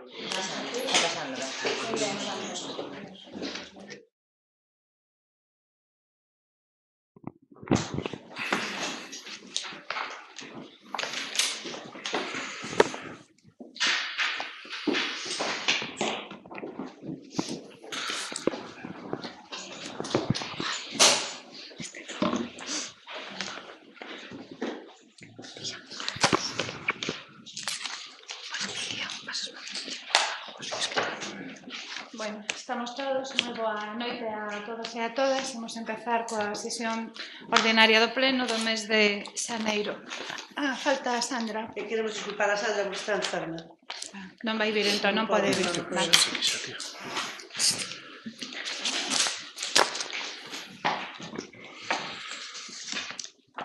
Está pasando, Bueno, estamos todos, moi boa noite a todos e a todas. Vamos empezar coa sesión ordinaria do pleno do mes de xaneiro. Falta a Sandra. Queremos disculpar a Sandra porque está enferma. Non vai vir, entón non pode vir. Vale.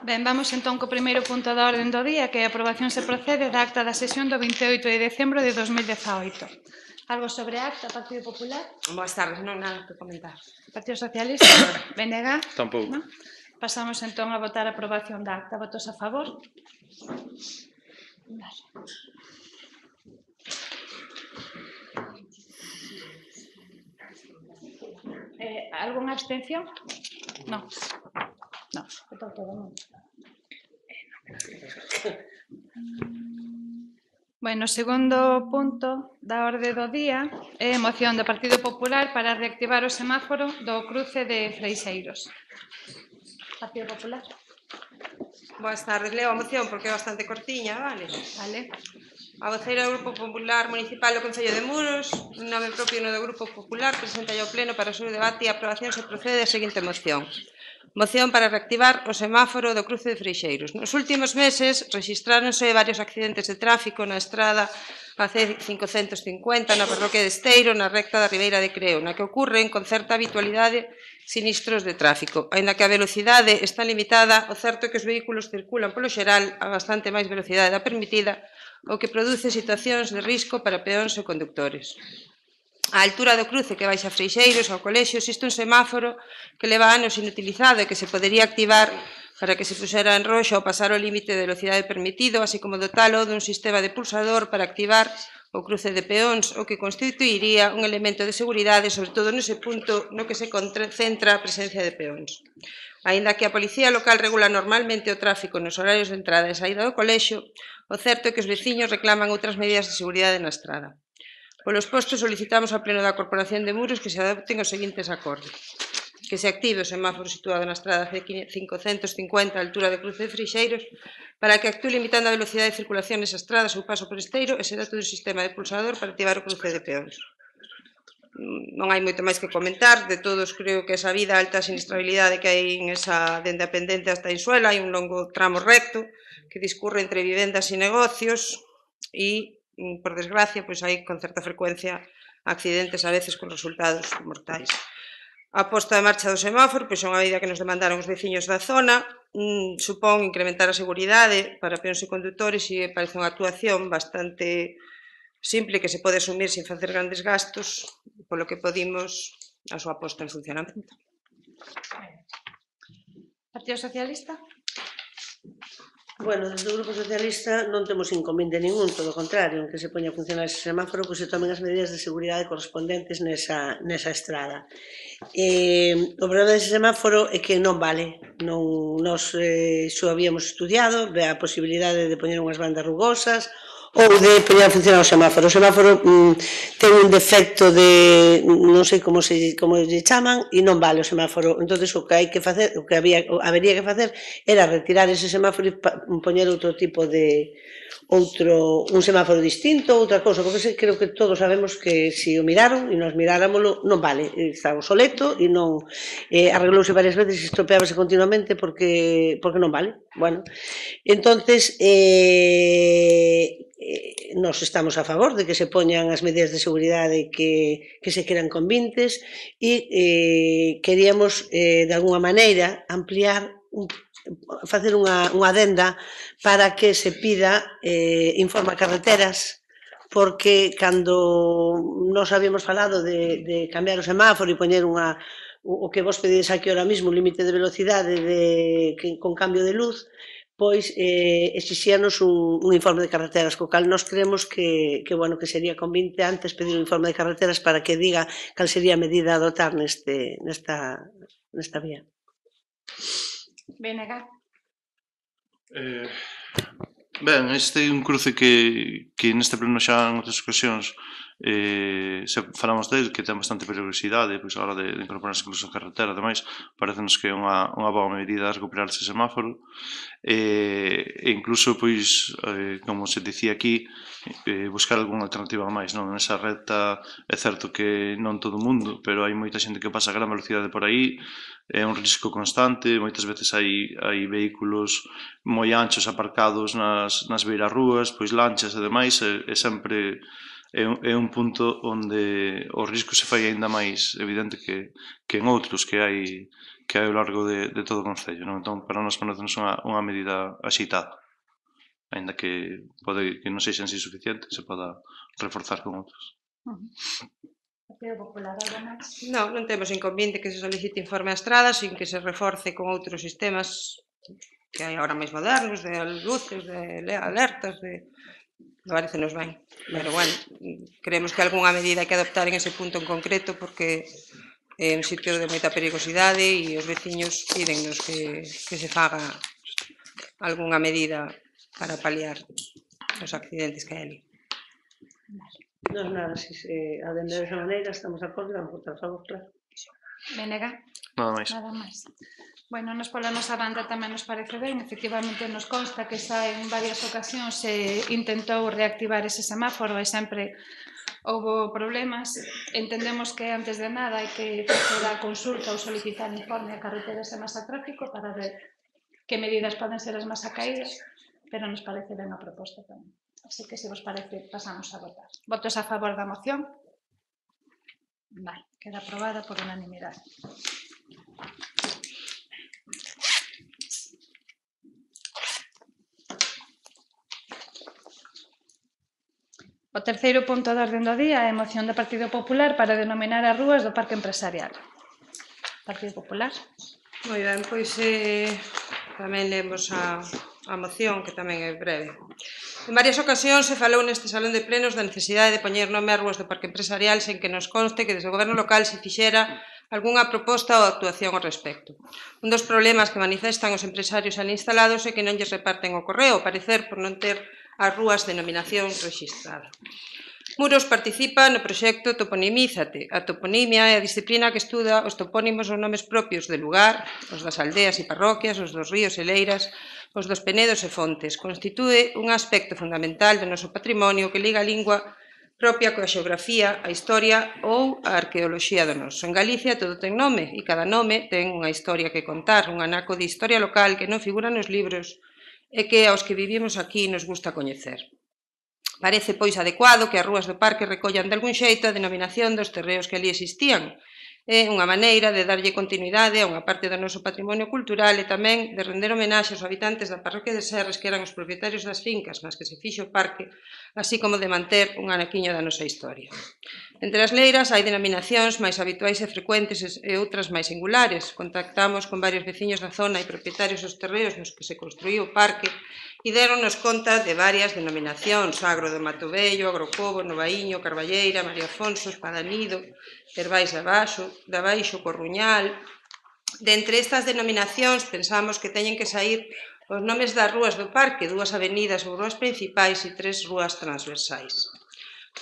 Ben, vamos entón co primeiro punto da orden do día, que é a aprobación se procede da acta da sesión do 28 de decembro de 2018. Algo sobre a acta, Partido Popular? Boas tardes, non nada que comentar. Partido Socialista? BNG? Tampouco. ¿No? Pasamos entón a votar a aprobación da acta. Votos a favor? Vale. Algúnha abstención? Non. Non, votou todo mundo. Bueno, o segundo punto da orde do día é a moción do Partido Popular para reactivar o semáforo do cruce de Freixeiros. Partido Popular. Boas tardes, leo a moción porque é bastante cortiña, vale? Vale. A voceira do Grupo Popular Municipal do Concello de Muros, en nome propio no do Grupo Popular, presenta ao Pleno para o seu debate e aprobación se procede a seguinte moción. Moción para reactivar o semáforo do cruce de Freixeiros. Nos últimos meses rexistráronse varios accidentes de tráfico na estrada AC550 na parroquia de Esteiro, na recta da Ribeira de Creo, na que ocorren con certa habitualidade sinistros de tráfico. Aínda que a velocidade está limitada, o certo é que os vehículos circulan polo xeral a bastante máis velocidade da permitida, o que produce situacións de risco para peóns e condutores. A altura do cruce que baixa Freixeiros ao colexio existe un semáforo que leva anos inutilizado e que se podería activar para que se puxera en roxo ao pasar o límite de velocidade permitido, así como dotalo dun sistema de pulsador para activar o cruce de peóns, o que constituiría un elemento de seguridade, sobre todo nese punto no que se concentra a presencia de peóns. Aínda que a Policía Local regula normalmente o tráfico nos horarios de entrada e saída do colexio, o certo é que os veciños reclaman outras medidas de seguridade na estrada. Polos postos, solicitamos ao Pleno da Corporación de Muros que se adopten os seguintes acordos. Que se active o semáforo situado na estrada C550 a altura do cruce de Freixeiros para que actúe limitando a velocidade de circulación nesa estrada ao seu paso por Esteiro e se dote un sistema de pulsador para activar o cruce de peóns. Non hai moito máis que comentar, de todos creo que esa vida alta sinistrabilidade que hai en esa dende a pendente hasta a Insuela, hai un longo tramo recto que discurre entre vivendas e negocios e por desgracia, pois hai con certa frecuencia accidentes a veces con resultados mortais. A posta de marcha do semáforo, pois é unha medida que nos demandaron os veciños da zona, supón incrementar a seguridade para peóns e condutores e parece unha actuación bastante simple que se pode asumir sin facer grandes gastos, polo que podimos a súa posta en funcionamento. Partido Socialista? Bueno, desde o Grupo Socialista non temos inconveniente ningún, todo o contrario, en que se poña a funcionar ese semáforo, que se tomen as medidas de seguridade correspondentes nesa estrada. O problema dese semáforo é que non vale. Nos xo habíamos estudiado, a posibilidade de poñer unhas bandas rugosas ou de poñer a funcionar o semáforo. O semáforo ten un defecto de, non sei como lle chaman, e non vale o semáforo. Entón, o que hai que facer, o que habería que facer era retirar ese semáforo e poñer outro tipo de un semáforo distinto, outra cousa, porque creo que todos sabemos que se o miraron e nos miráramoslo, non vale, está obsoleto e non arreglouse varias veces e estropeábase continuamente porque non vale. Bueno, entonces nos estamos a favor de que se poñan as medidas de seguridade que se queran convintes e queríamos de alguna maneira ampliar, facer unha adenda para que se pida informe a carreteras, porque cando nos habíamos falado de cambiar o semáforo e poñer o que vos pedides aquí ahora mismo, un límite de velocidade con cambio de luz, pois exixíanos un informe de carreteras, co cal nós creemos que sería convinte antes pedir un informe de carreteras para que diga cal sería a medida a adotar nesta vía. BNG. Ben, este é un cruce que neste pleno xa en outras ocasións falamos del, que ten bastante periodicidade, pois a hora de incorporarse incluso a carretera, ademais, parecenos que é unha boa medida recuperar ese semáforo, e incluso, pois, como se dicía aquí, buscar algunha alternativa máis, non? Nesa recta é certo que non todo o mundo, pero hai moita xente que pasa a gran velocidade por aí, é un risco constante, moitas veces hai vehículos moi anchos aparcados nas beirarrúas, pois lanchas e demais, e sempre é un punto onde o risco se fai aínda máis evidente que en outros que hai ao largo de todo o concello, non? Entón, para nós parecenos unha medida axitada, aínda que pode que non sexa en si suficiente, se poda reforzar con outros. Partido Popular, algo máis? Non temos inconveniente que se solicite informe a Estrada sin que se reforce con outros sistemas que hai agora máis modernos, de luces, de alertas, parecenos ben. Pero, bueno, creemos que algunha medida hai que adoptar en ese punto en concreto porque é un sitio de moita perigosidade e os veciños pídennos que se faga algunha medida para paliar os accidentes que hai ali. Non, nada, se atender desa maneira, estamos de acordo, vamos votar a favor, claro. BNG. Nada máis. Nada máis. Bueno, nos pola nosa banda tamén nos parece ben, efectivamente nos consta que xa en varias ocasións se intentou reactivar ese semáforo e sempre houbo problemas. Entendemos que antes de nada hai que facer a consulta ou solicitar informe a carreteras e masa tráfico para ver que medidas poden ser as máis acaídas, pero nos parece ben a proposta tamén. Así que, se vos parece, pasamos a votar. Votos a favor da moción? Vale, queda aprobada por unanimidade. O terceiro punto da orde do día é a moción do Partido Popular para denominar as rúas do Parque Empresarial. Partido Popular. Moi ben, pois tamén lemos a moción, que tamén é breve. En varias ocasións se falou neste salón de plenos da necesidade de poñer nome ás rúas do Parque Empresarial sen que nos conste que desde o goberno local se fixera algunha proposta ou actuación ao respecto. Un dos problemas que manifestan os empresarios ali instalados é que non lles reparten o correo, ao parecer por non ter as rúas denominación rexistrada. Muros participa no proxecto Toponimízate. A toponimia é a disciplina que estuda os topónimos ou nomes propios de lugar, os das aldeas e parroquias, os dos ríos e leiras, os dos penedos e fontes. Constitúe un aspecto fundamental do noso patrimonio que liga a lingua propia coa xeografía, a historia ou a arqueoloxía do noso. En Galicia todo ten nome e cada nome ten unha historia que contar, un anaco de historia local que non figura nos libros e que aos que vivimos aquí nos gusta coñecer. Parece, pois, adecuado que as rúas do parque recollan de algún xeito a denominación dos terreos que ali existían. É unha maneira de darlle continuidade a unha parte do noso patrimonio cultural e tamén de render homenaxe aos habitantes da parroquia de Serres que eran os propietarios das fincas nas que se fixo o parque, así como de manter un anaquiño da nosa historia. Entre as leiras hai denominacións máis habituais e frecuentes e outras máis singulares. Contactamos con varios veciños da zona e propietarios dos terreos nos que se construíu o parque e deronnos conta de varias denominacións: Agro do Mato Vello, Agrocobo, Novaíño, Carballeira, María Afonso, Espadanido, Herbais da Baixo, Corruñal. De entre estas denominacións pensamos que teñen que saír os nomes das rúas do parque, 2 avenidas ou rúas principais e 3 rúas transversais.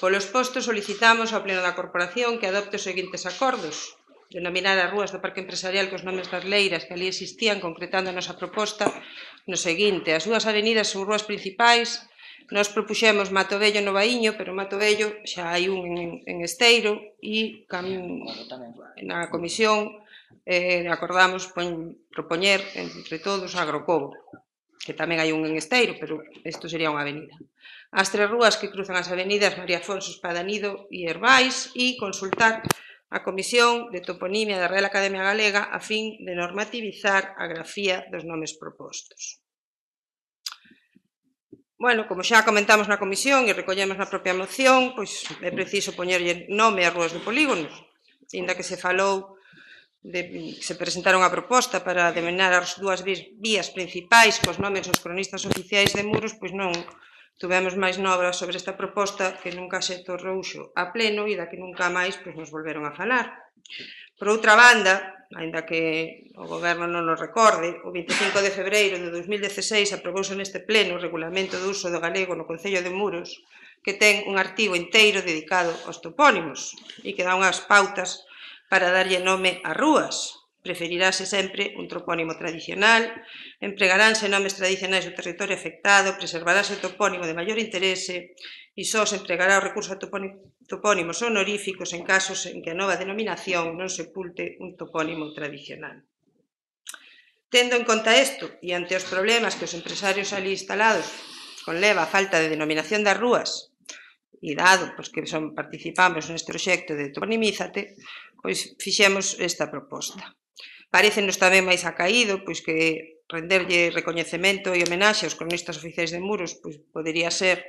Polo exposto solicitamos ao Pleno da Corporación que adopte os seguintes acordos: denominar as rúas do Parque Empresarial cos nomes das leiras que ali existían, concretando a nosa proposta no seguinte: as 2 avenidas ou rúas principais, nos propuxemos Mato Vello e Novaíño, pero Mato Vello xa hai un en Esteiro e na comisión acordamos propoñer entre todos Agrocobo, que tamén hai un en Esteiro, pero isto sería unha avenida. As 3 rúas que cruzan as avenidas María Afonso, Espadanido e Herbais e consultar a Comisión de Toponimia da Real Academia Galega a fin de normativizar a grafía dos nomes propostos. Bueno, como xa comentamos na comisión e recollemos na propia moción, pois é preciso poñerlle nome ás rúas do polígono, inda que se falou se presentaron a proposta para denominar as dúas vías principais cos nomes dos cronistas oficiais de Muros, pois non tuvemos máis novas sobre esta proposta que nunca se torrouxo a pleno e da que nunca máis nos volveron a falar. Por outra banda, aínda que o Goberno non nos recorde, o 25 de febreiro de 2016 aprobouse neste pleno o Regulamento do uso do galego no Concello de Muros, que ten un artigo inteiro dedicado aos topónimos e que dá unhas pautas para darlle nome ás rúas. Preferirase sempre un topónimo tradicional, empregaránse nomes tradicionais do territorio afectado, preservarase o topónimo de maior interese e só se empregará o recurso a topónimos honoríficos en casos en que a nova denominación non sepulte un topónimo tradicional. Tendo en conta isto e ante os problemas que os empresarios ali instalados conleva a falta de denominación das rúas e dado que participamos neste proxecto de Toponimízate, pois fixemos esta proposta. Parécenos tamén máis acaído que renderlle recoñecemento e homenaxe aos cronistas oficiais de Muros podería ser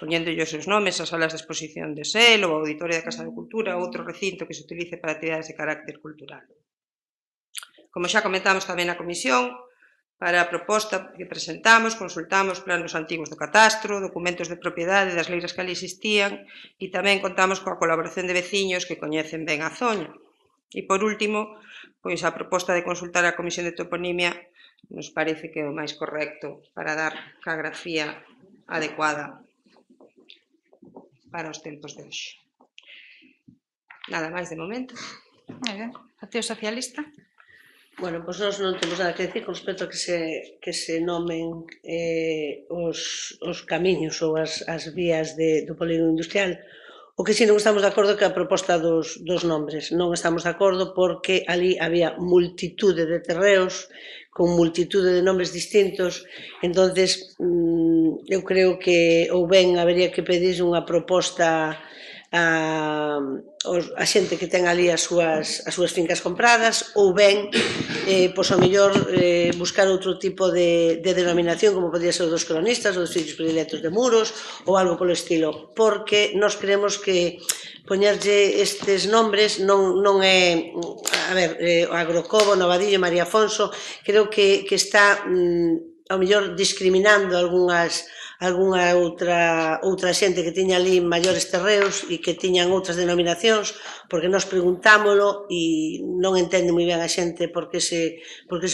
poñéndolle os seus nomes ás salas de exposición de Sel ou ao auditorio da Casa da Cultura ou outro recinto que se utilice para actividades de carácter cultural. Como xa comentamos tamén na comisión, para a proposta que presentamos, consultamos planos antigos do catastro, documentos de propiedade das leiras que ali existían e tamén contamos coa colaboración de veciños que coñecen ben a zona. E, por último, a proposta de consultar a Comisión de Toponimia nos parece que é o máis correcto para dar a grafía adecuada para os tempos de hoxe. Nada máis de momento. Moi ben. Partido Socialista? Bueno, pois nós non temos nada que decir con respecto a que se nomen os camiños ou as vías do polígono industrial. O que si non estamos de acordo é que a proposta dos nombres. Non estamos de acordo porque ali había multitude de terreos con multitude de nombres distintos. Entonces, eu creo que ou ben habería que pedir unha proposta a xente que ten ali as súas fincas compradas ou ben, pois ao mellor buscar outro tipo de denominación como podía ser dos cronistas ou dos fillos predilectos de Muros ou algo polo estilo, porque nós creemos que poñerlle estes nombres non é, a ver, Agrocobo, Novadillo, María Afonso, creo que está ao mellor discriminando algunha outra xente que tiña ali maiores terreos e que tiñan outras denominacións, porque nós preguntámolo e non entende moi ben a xente por que se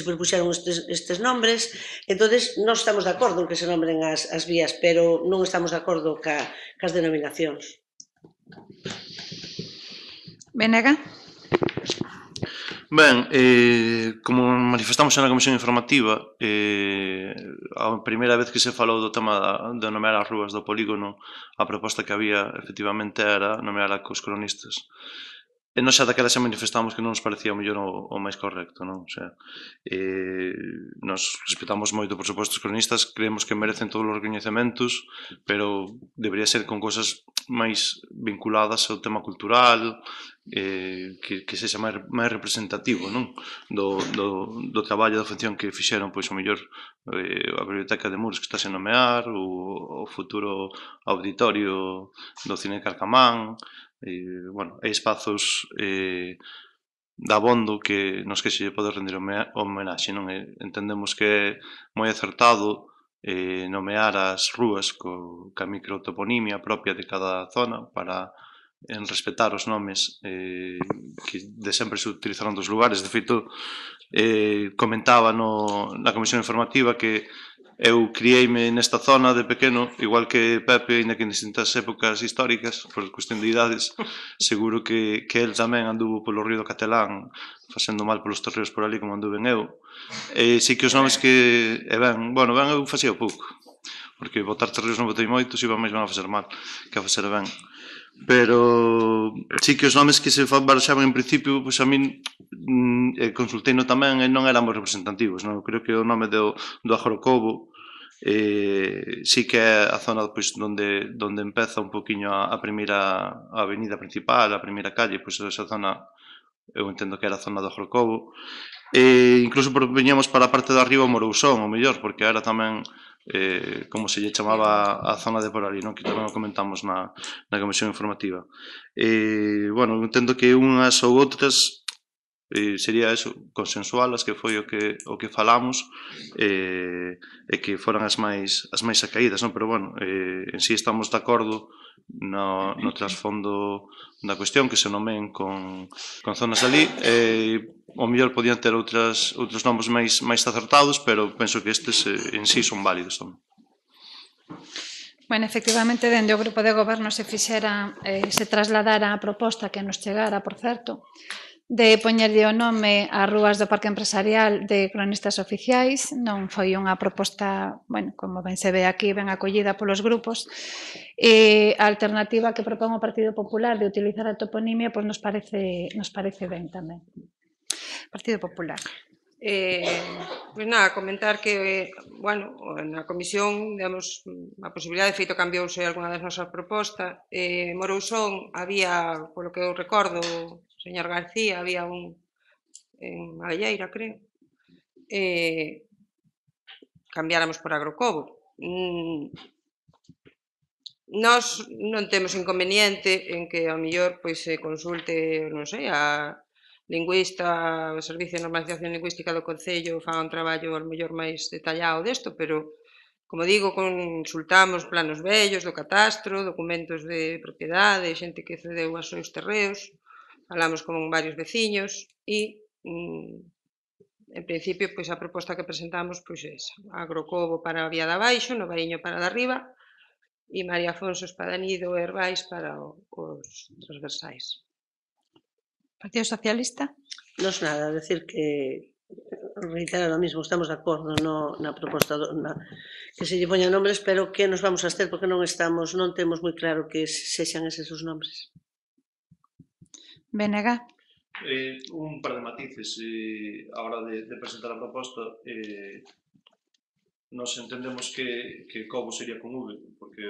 propuxeron estes nombres. Entonces, nós estamos de acordo en que se nombren as vías, pero non estamos de acordo cas denominacións. Benega? Ben, como manifestamos xa na comisión informativa, a primeira vez que se falou do tema de nomear as rúas do polígono, a proposta que había, efectivamente, era nomear a cos cronistas. E nós xa daquela xa manifestamos que non nos parecía o mellor o máis correcto, non? O sea, nos respetamos moito, por suposto, os cronistas, creemos que merecen todos os recoñecementos, pero debería ser con cosas máis vinculadas ao tema cultural, que sexa máis representativo, non? Do traballo da función que fixeron, pois, o mellor, a Biblioteca de Muros que está sen nomear, o futuro auditorio do Cine Carcamán. Bueno, hai espazos dabondo que nos que se lle pode rendir homenaxe, non? Entendemos que é moi acertado nomear as rúas ca microtoponimia propia de cada zona para respetar os nomes que de sempre se utilizaron dos lugares. De feito, comentaba na comisión informativa que eu criei-me nesta zona de pequeno, igual que Pepe, ainda que en distintas épocas históricas, por cuestión de idades, seguro que el tamén anduvo polo río do Catelán, facendo mal polos terreos por ali como anduven eu. E si que os nomes que... bueno, eu facía pouco, porque botar terreos non botei moitos e iba máis ben a facer mal que a facer ben. Pero si que os nomes que se baraxaban en principio, pois a min consulteino tamén e non eran moi representativos, non? Eu creo que o nome do Agrocobo si que é a zona onde empeza un poquinho a primeira avenida principal, a primeira calle, pois esa zona eu entendo que era a zona do Agrocobo. Incluso veñamos para a parte de arriba o Morousón, o mellor, porque era tamén como se lle chamaba a zona de por ali, non? Que tamén o comentamos na comisión informativa. Bueno, entendo que unhas ou outras sería eso, consensualas, que foi o que falamos, e que foran as máis acaídas, non? Pero, bueno, en si estamos de acordo no trasfondo da cuestión, que se nomen con zonas ali, o mellor podían ter outros nomes máis acertados, pero penso que estes en si son válidos tamén. Bueno, efectivamente, dende o grupo de goberno se trasladara a proposta que nos chegara, por certo, de poñerlle o nome ás rúas do Parque Empresarial de Cronistas Oficiais. Non foi unha proposta, bueno, como ben se ve aquí, ben acollida polos grupos. A alternativa que propón o Partido Popular de utilizar a toponimia, pois nos parece ben tamén. Partido Popular. Pois nada, comentar que, bueno, na comisión demos a posibilidade, de feito cambiouse algunha das nosas propostas. Morousón había, polo que eu recordo, señor García, había un en Abelleira, creo, cambiáramos por Agrocobo. Nós non temos inconveniente en que ao mellor pois se consulte, non sei, a lingüista, o Servicio de Normalización Lingüística do Concello faga un traballo ao mellor máis detallado desto, pero, como digo, consultamos planos vellos do catastro, documentos de propiedade, xente que cedeu os seus terreos, falamos con varios veciños e, en principio, pois a proposta que presentamos pois é esa, Agrocobo para a vía de abaixo, Novariño para a de arriba e María Afonso Espadanido e Herbais para os transversais. Partido Socialista? Nos nada, decir que reiterar o mismo, estamos de acordo na proposta que se lle poña nombres, pero que nos vamos a abster porque non temos moi claro que sexan eses os nombres. BNG? Un par de matices a hora de presentar a proposta. Nos entendemos que Cobo sería con V, porque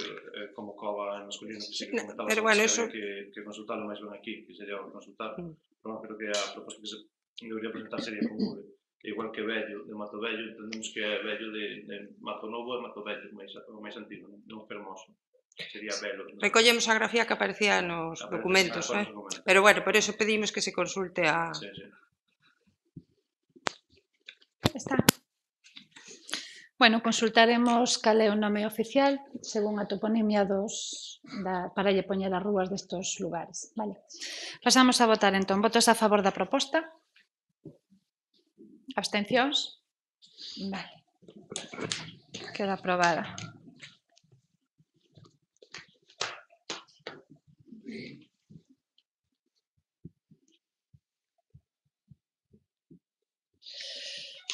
como Cova en masculino, que sí que comentabas, pero bueno, eso que consultarlo máis ben aquí, que sería o consultar. Pero creo que a proposta que se debería presentar sería con V, que igual que Vello, de Mato Vello, entendemos que é Vello de Mato Novo e Mato Vello, o máis antigo, non Fermoso. Sería Velo. Recollemos a grafía que aparecía nos documentos, pero bueno, por eso pedimos que se consulte a... Sí. Está. Bueno, consultaremos cal é o nome oficial según a toponimia para lle poñer as rúas destos lugares. Vale. Pasamos a votar entón. Votos a favor da proposta? Abstencións? Vale. Queda aprobada.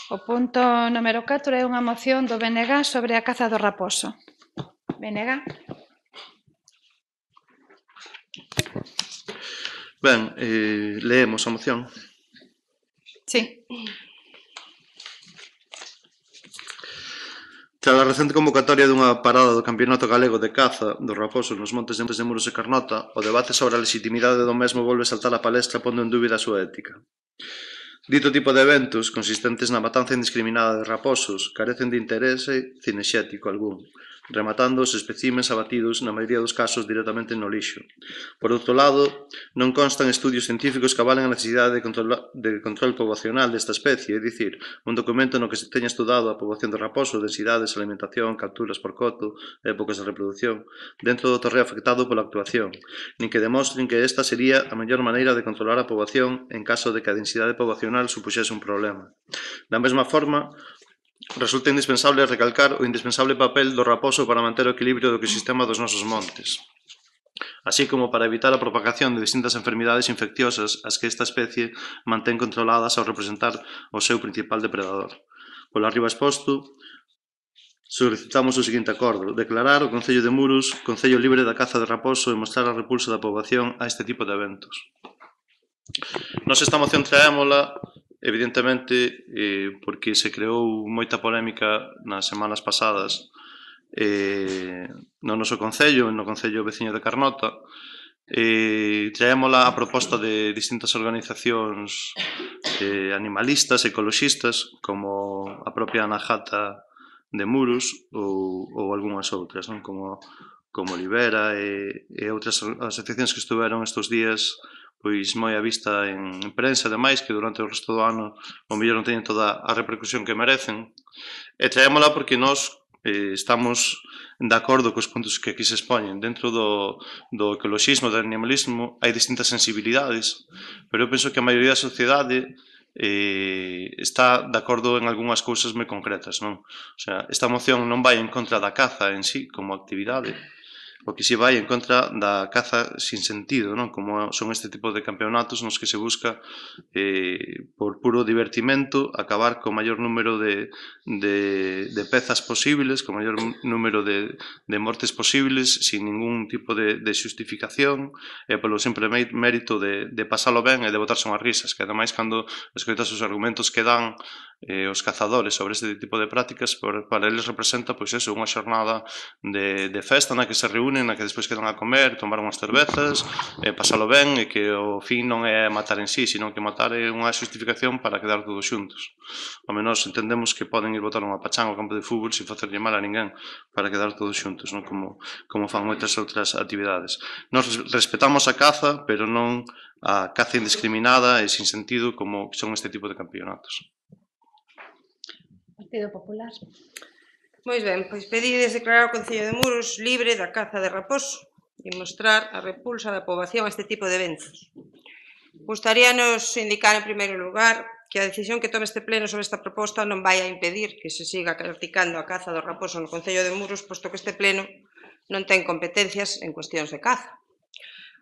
O punto número 4 é unha moción do BNG sobre a caza do raposo. BNG? Ben, leemos a moción. Sí. Tras a recente convocatoria dunha parada do Campeonato Galego de Caza do Raposo nos montes de Muros e Carnota, o debate sobre a legitimidade do mesmo volve saltar a palestra pondo en dúbida a súa ética. Dito tipo de eventos, consistentes na matanza indiscriminada de raposos, carecen de interese cinexético algún, rematando os especímens abatidos na maioría dos casos directamente no lixo. Por outro lado, non constan estudios científicos que avalen a necesidade de control poboacional desta especie, é dicir, un documento no que se teña estudado a poboación de raposo, densidades, alimentación, capturas por coto, épocas de reproducción, dentro do terreo afectado pola actuación, nin que demostren que esta sería a mellor maneira de controlar a poboación en caso de que a densidade poboacional supuxese un problema. Da mesma forma, resulta indispensable recalcar o indispensable papel do raposo para manter o equilibrio do ecosistema dos nosos montes, así como para evitar a propagación de distintas enfermidades infecciosas as que esta especie mantén controladas ao representar o seu principal depredador. Polo arriba exposto, solicitamos o seguinte acordo: declarar o Concello de Muros Concello libre da caza de raposo e mostrar a repulsa da poboación a este tipo de eventos. Nos esta moción traémola evidentemente porque se creou moita polémica nas semanas pasadas no noso Concello, no Concello veciño de Carnota. Traémola a proposta de distintas organizacións animalistas, ecoloxistas, como a propia Anahata de Muros ou algunhas outras, non? Como Libera e outras asociacións que estuveron estes días pois moi a vista en prensa, ademais, que durante o resto do ano o mellor non teñen toda a repercusión que merecen. E traémola porque nós estamos de acordo cos puntos que aquí se expoñen. Dentro do ecologismo, do animalismo, hai distintas sensibilidades, pero eu penso que a maioría da sociedade está de acordo en algunhas cousas moi concretas, non? O sea, esta moción non vai en contra da caza en sí como actividade, o que si vai en contra da caza sin sentido, non? Como son este tipo de campeonatos nos que se busca por puro divertimento acabar co maior número de pezas posibles, co maior número de mortes posibles, sin ningún tipo de justificación, e polo sempre mérito de pasalo ben e de botarse unhas risas, que ademais cando escoitas os argumentos que dan os cazadores sobre este tipo de prácticas, para eles representa pois eso, unha xornada de festa na que se reúnen, na que despois quedan a comer, tomar unhas cervezas, pasalo ben, e que o fin non é matar en sí, sino que matar é unha justificación para quedar todos xuntos. Ao menos entendemos que poden ir botar unha pachán ao campo de fútbol sin facerlle mal a ninguén para quedar todos xuntos, non? Como fan moitas outras actividades. Nos respetamos a caza, pero non a caza indiscriminada e sin sentido como son este tipo de campeonatos. Partido Popular. Pois ben, pois pedides declarar o Concello de Muros libre da caza de raposo e mostrar a repulsa da poboación a este tipo de eventos. Gustaríanos indicar en primeiro lugar que a decisión que tome este pleno sobre esta proposta non vai a impedir que se siga practicando a caza do raposo no Concello de Muros, posto que este pleno non ten competencias en cuestións de caza.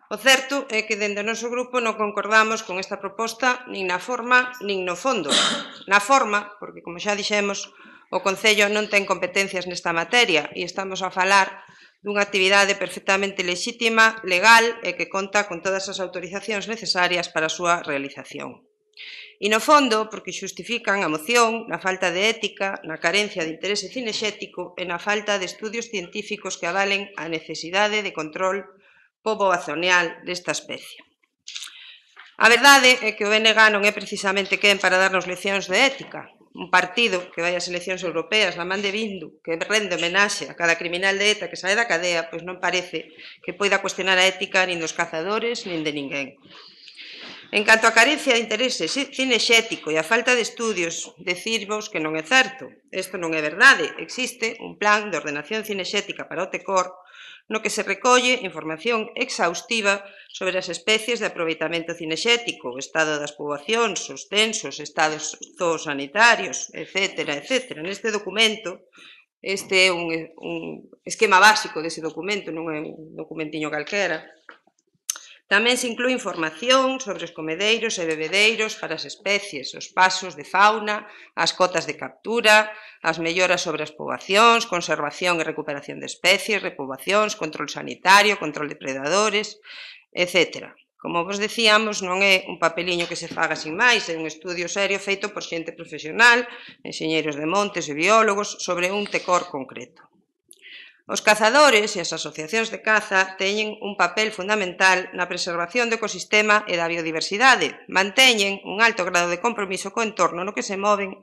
O certo é que dende o noso grupo non concordamos con esta proposta nin na forma nin no fondo. Na forma, porque como xa dixemos, o Concello non ten competencias nesta materia e estamos a falar dunha actividade perfectamente lexítima, legal e que conta con todas as autorizacións necesarias para a súa realización. E no fondo, porque xustifican a moción na falta de ética, na carencia de interese cinexético e na falta de estudios científicos que avalen a necesidade de control poboacional desta especie. A verdade é que o BNG non é precisamente quen para darnos leccións de ética. Un partido que vai ás eleccións europeas na man de Bildu, que rende homenaxe a cada criminal de ETA que sae da cadea, pois non parece que poida cuestionar a ética nin dos cazadores nin de ninguén. En canto á carencia de interese cinexético e a falta de estudios, decirvos que non é certo. Isto non é verdade. Existe un plan de ordenación cinexética para o TECOR no que se recolle información exhaustiva sobre as especies de aproveitamento cinexético, o estado das poboacións, os censos, estados zoosanitarios, etc. Neste documento, este é un esquema básico dese documento, non é un documentiño calquera. Tamén se inclúe información sobre os comedeiros e bebedeiros para as especies, os pasos de fauna, as cotas de captura, as melloras sobre as poboacións, conservación e recuperación de especies, repoboacións, control sanitario, control de predadores, etc. Como vos decíamos, non é un papeliño que se faga sin máis, é un estudio serio feito por xente profesional, enxeñeiros de montes e biólogos, sobre un TECOR concreto. Os cazadores e as asociacións de caza teñen un papel fundamental na preservación do ecosistema e da biodiversidade, manteñen un alto grado de compromiso co entorno no que se moven,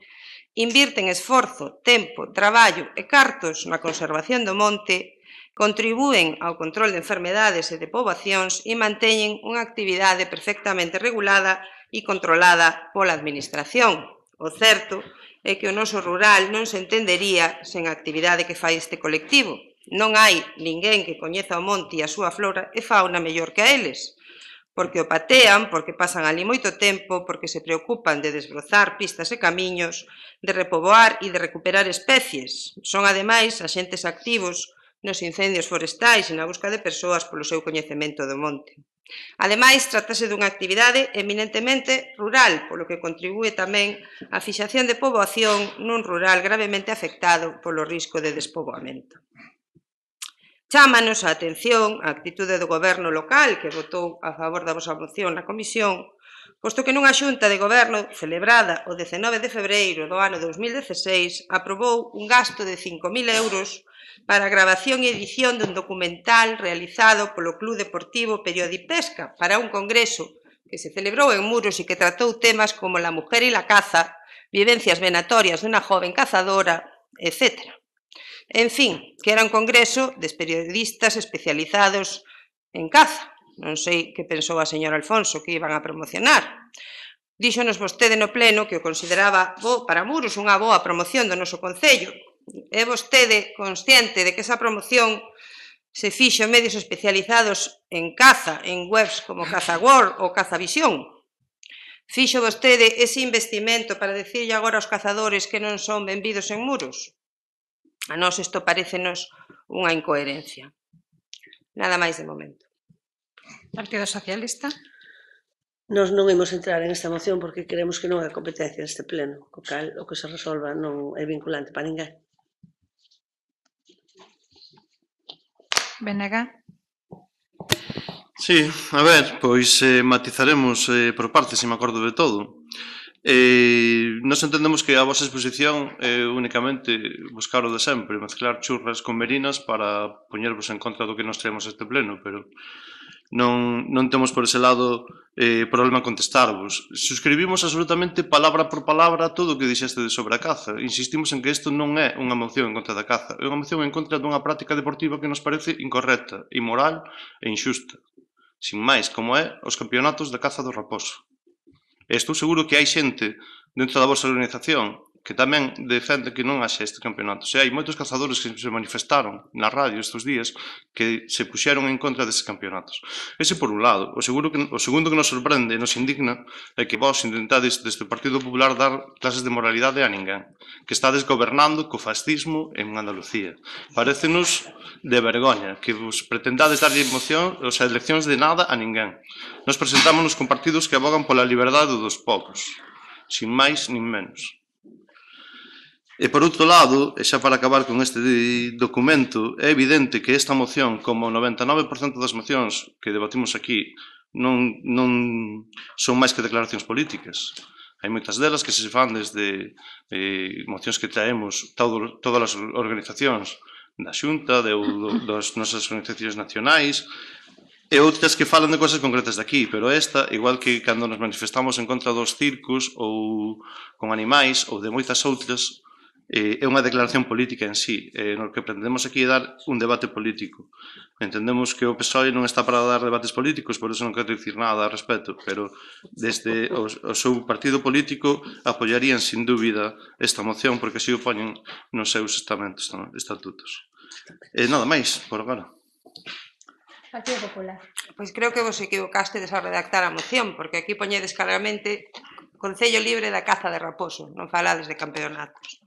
invirten esforzo, tempo, traballo e cartos na conservación do monte, contribúen ao control de enfermedades e de poboacións e manteñen unha actividade perfectamente regulada e controlada pola administración. O certo é que o noso rural non se entendería sen a actividade que fai este colectivo. Non hai ninguén que coñeza o monte e a súa flora e fauna mellor que a eles, porque o patean, porque pasan ali moito tempo, porque se preocupan de desbrozar pistas e camiños, de repoboar e de recuperar especies. Son, ademais, axentes activos nos incendios forestais e na busca de persoas polo seu coñecemento do monte. Ademais, trátase dunha actividade eminentemente rural, polo que contribúe tamén á fixación de poboación nun rural gravemente afectado polo risco de despoboamento. Chámanos a atención a actitude do goberno local que votou a favor da vosa moción na comisión, posto que nunha xunta de goberno celebrada o 19 de febreiro do ano 2016 aprobou un gasto de 5.000 euros para a grabación e edición dun documental realizado polo Club Deportivo Periodipesca para un congreso que se celebrou en Muros e que tratou temas como la mujer e la caza, vivencias venatorias dunha joven cazadora, etc. En fin, que era un congreso de periodistas especializados en caza. Non sei que pensou a señora Alfonso que iban a promocionar. Díxonos vostede no pleno que o consideraba para Muros unha boa promoción do noso concello. É vostede consciente de que esa promoción se fixo en medios especializados en caza, en webs como CazaWorld ou CazaVisión? Fixo vostede ese investimento para dicirlle agora aos cazadores que non son benvidos en Muros? A nós isto parécenos unha incoherencia. Nada máis de momento. Partido Socialista. Nós non imos entrar en esta moción porque queremos que non é competencia deste pleno, co cal o que se resolva non é vinculante para ninguén. Benega. Sí, a ver, pois matizaremos por partes, se me acordo de todo. Nos entendemos que a vosa exposición é únicamente buscar o de sempre, mezclar churras con merinas para poñervos en contra do que nos traemos este pleno, pero non temos por ese lado problema contestarvos. Suscribimos absolutamente palabra por palabra todo o que dixeste sobre a caza. Insistimos en que isto non é unha moción en contra da caza, é unha moción en contra dunha práctica deportiva que nos parece incorrecta, inmoral e injusta. Sin máis, como é os campeonatos de caza do raposo. E estou seguro que hai xente dentro da vosa organización que tamén defende que non haxe este campeonato. Hai moitos cazadores que se manifestaron na radio estes días que se puxeron en contra destes campeonatos. Ese por un lado. O segundo que nos sorprende e nos indigna é que vos intentades desde o Partido Popular dar clases de moralidade a ninguén, que estades gobernando co fascismo en Andalucía. Parécenos de vergoña que vos pretendades darlle emoción, leccións de nada a ninguén. Nos presentámonos con partidos que abogan pola liberdade dos povos, sin máis nin menos. E por outro lado, e xa para acabar con este documento, é evidente que esta moción, como o 99% das mocións que debatimos aquí, non son máis que declaracións políticas. Hai moitas delas que se fan desde mocións que traemos todas as organizacións da Xunta, das nosas organizacións nacionais, e outras que falan de cosas concretas de aquí, pero esta, igual que cando nos manifestamos en contra dos circos ou con animais ou de moitas outras, é unha declaración política en sí. No que pretendemos aquí é dar un debate político. Entendemos que o PSOE non está para dar debates políticos, por eso non quero dicir nada ao respecto, pero desde o seu partido político apoiarían sin dúbida esta moción porque así o poñen nos seus estatutos. E nada máis, por agora. Partido Popular. Pois creo que vos equivocastes a redactar a moción, porque aquí poñedes claramente Concello libre da caza de raposo, non falades de campeonatos.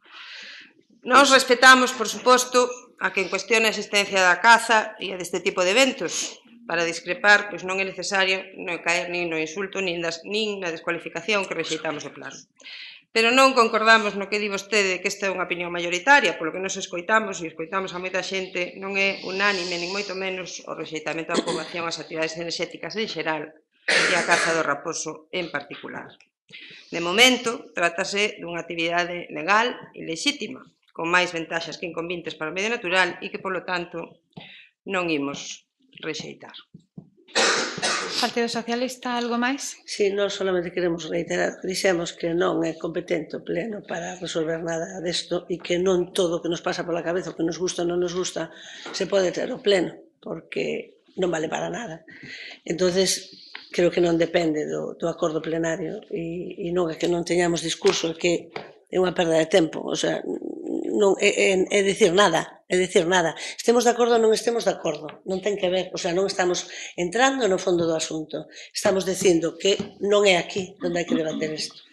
Nos respetamos, por suposto, a quen cuestiona a existencia da caza e deste tipo de eventos. Para discrepar, pois non é necesario non caer nin no insulto nin na descualificación que rexeitamos o plano. Pero non concordamos no que di vostede que esta é unha opinión mayoritaria, polo que nos escoitamos e escoitamos a moita xente, non é unánime, nin moito menos o rexeitamento da poboación ás actividades enerxéticas en xeral e a caza do raposo en particular. De momento, trátase dunha actividade legal e lexítima, con máis ventaxas que inconvenientes para o medio natural e que, polo tanto, non imos rexeitar. Partido Socialista, algo máis? Si, nós solamente queremos reiterar que dixemos que non é competente o pleno para resolver nada desto e que non todo o que nos pasa pola cabeza, o que nos gusta ou non nos gusta, se pode ter o pleno, porque non vale para nada. Entonces, creo que non depende do acordo plenario e non é que non teñamos discurso, é que é unha perda de tempo, o sea, non é dicir nada, estemos de acordo ou non estemos de acordo, non ten que ver, o sea, non estamos entrando no fondo do asunto, estamos dicindo que non é aquí onde hai que debater isto,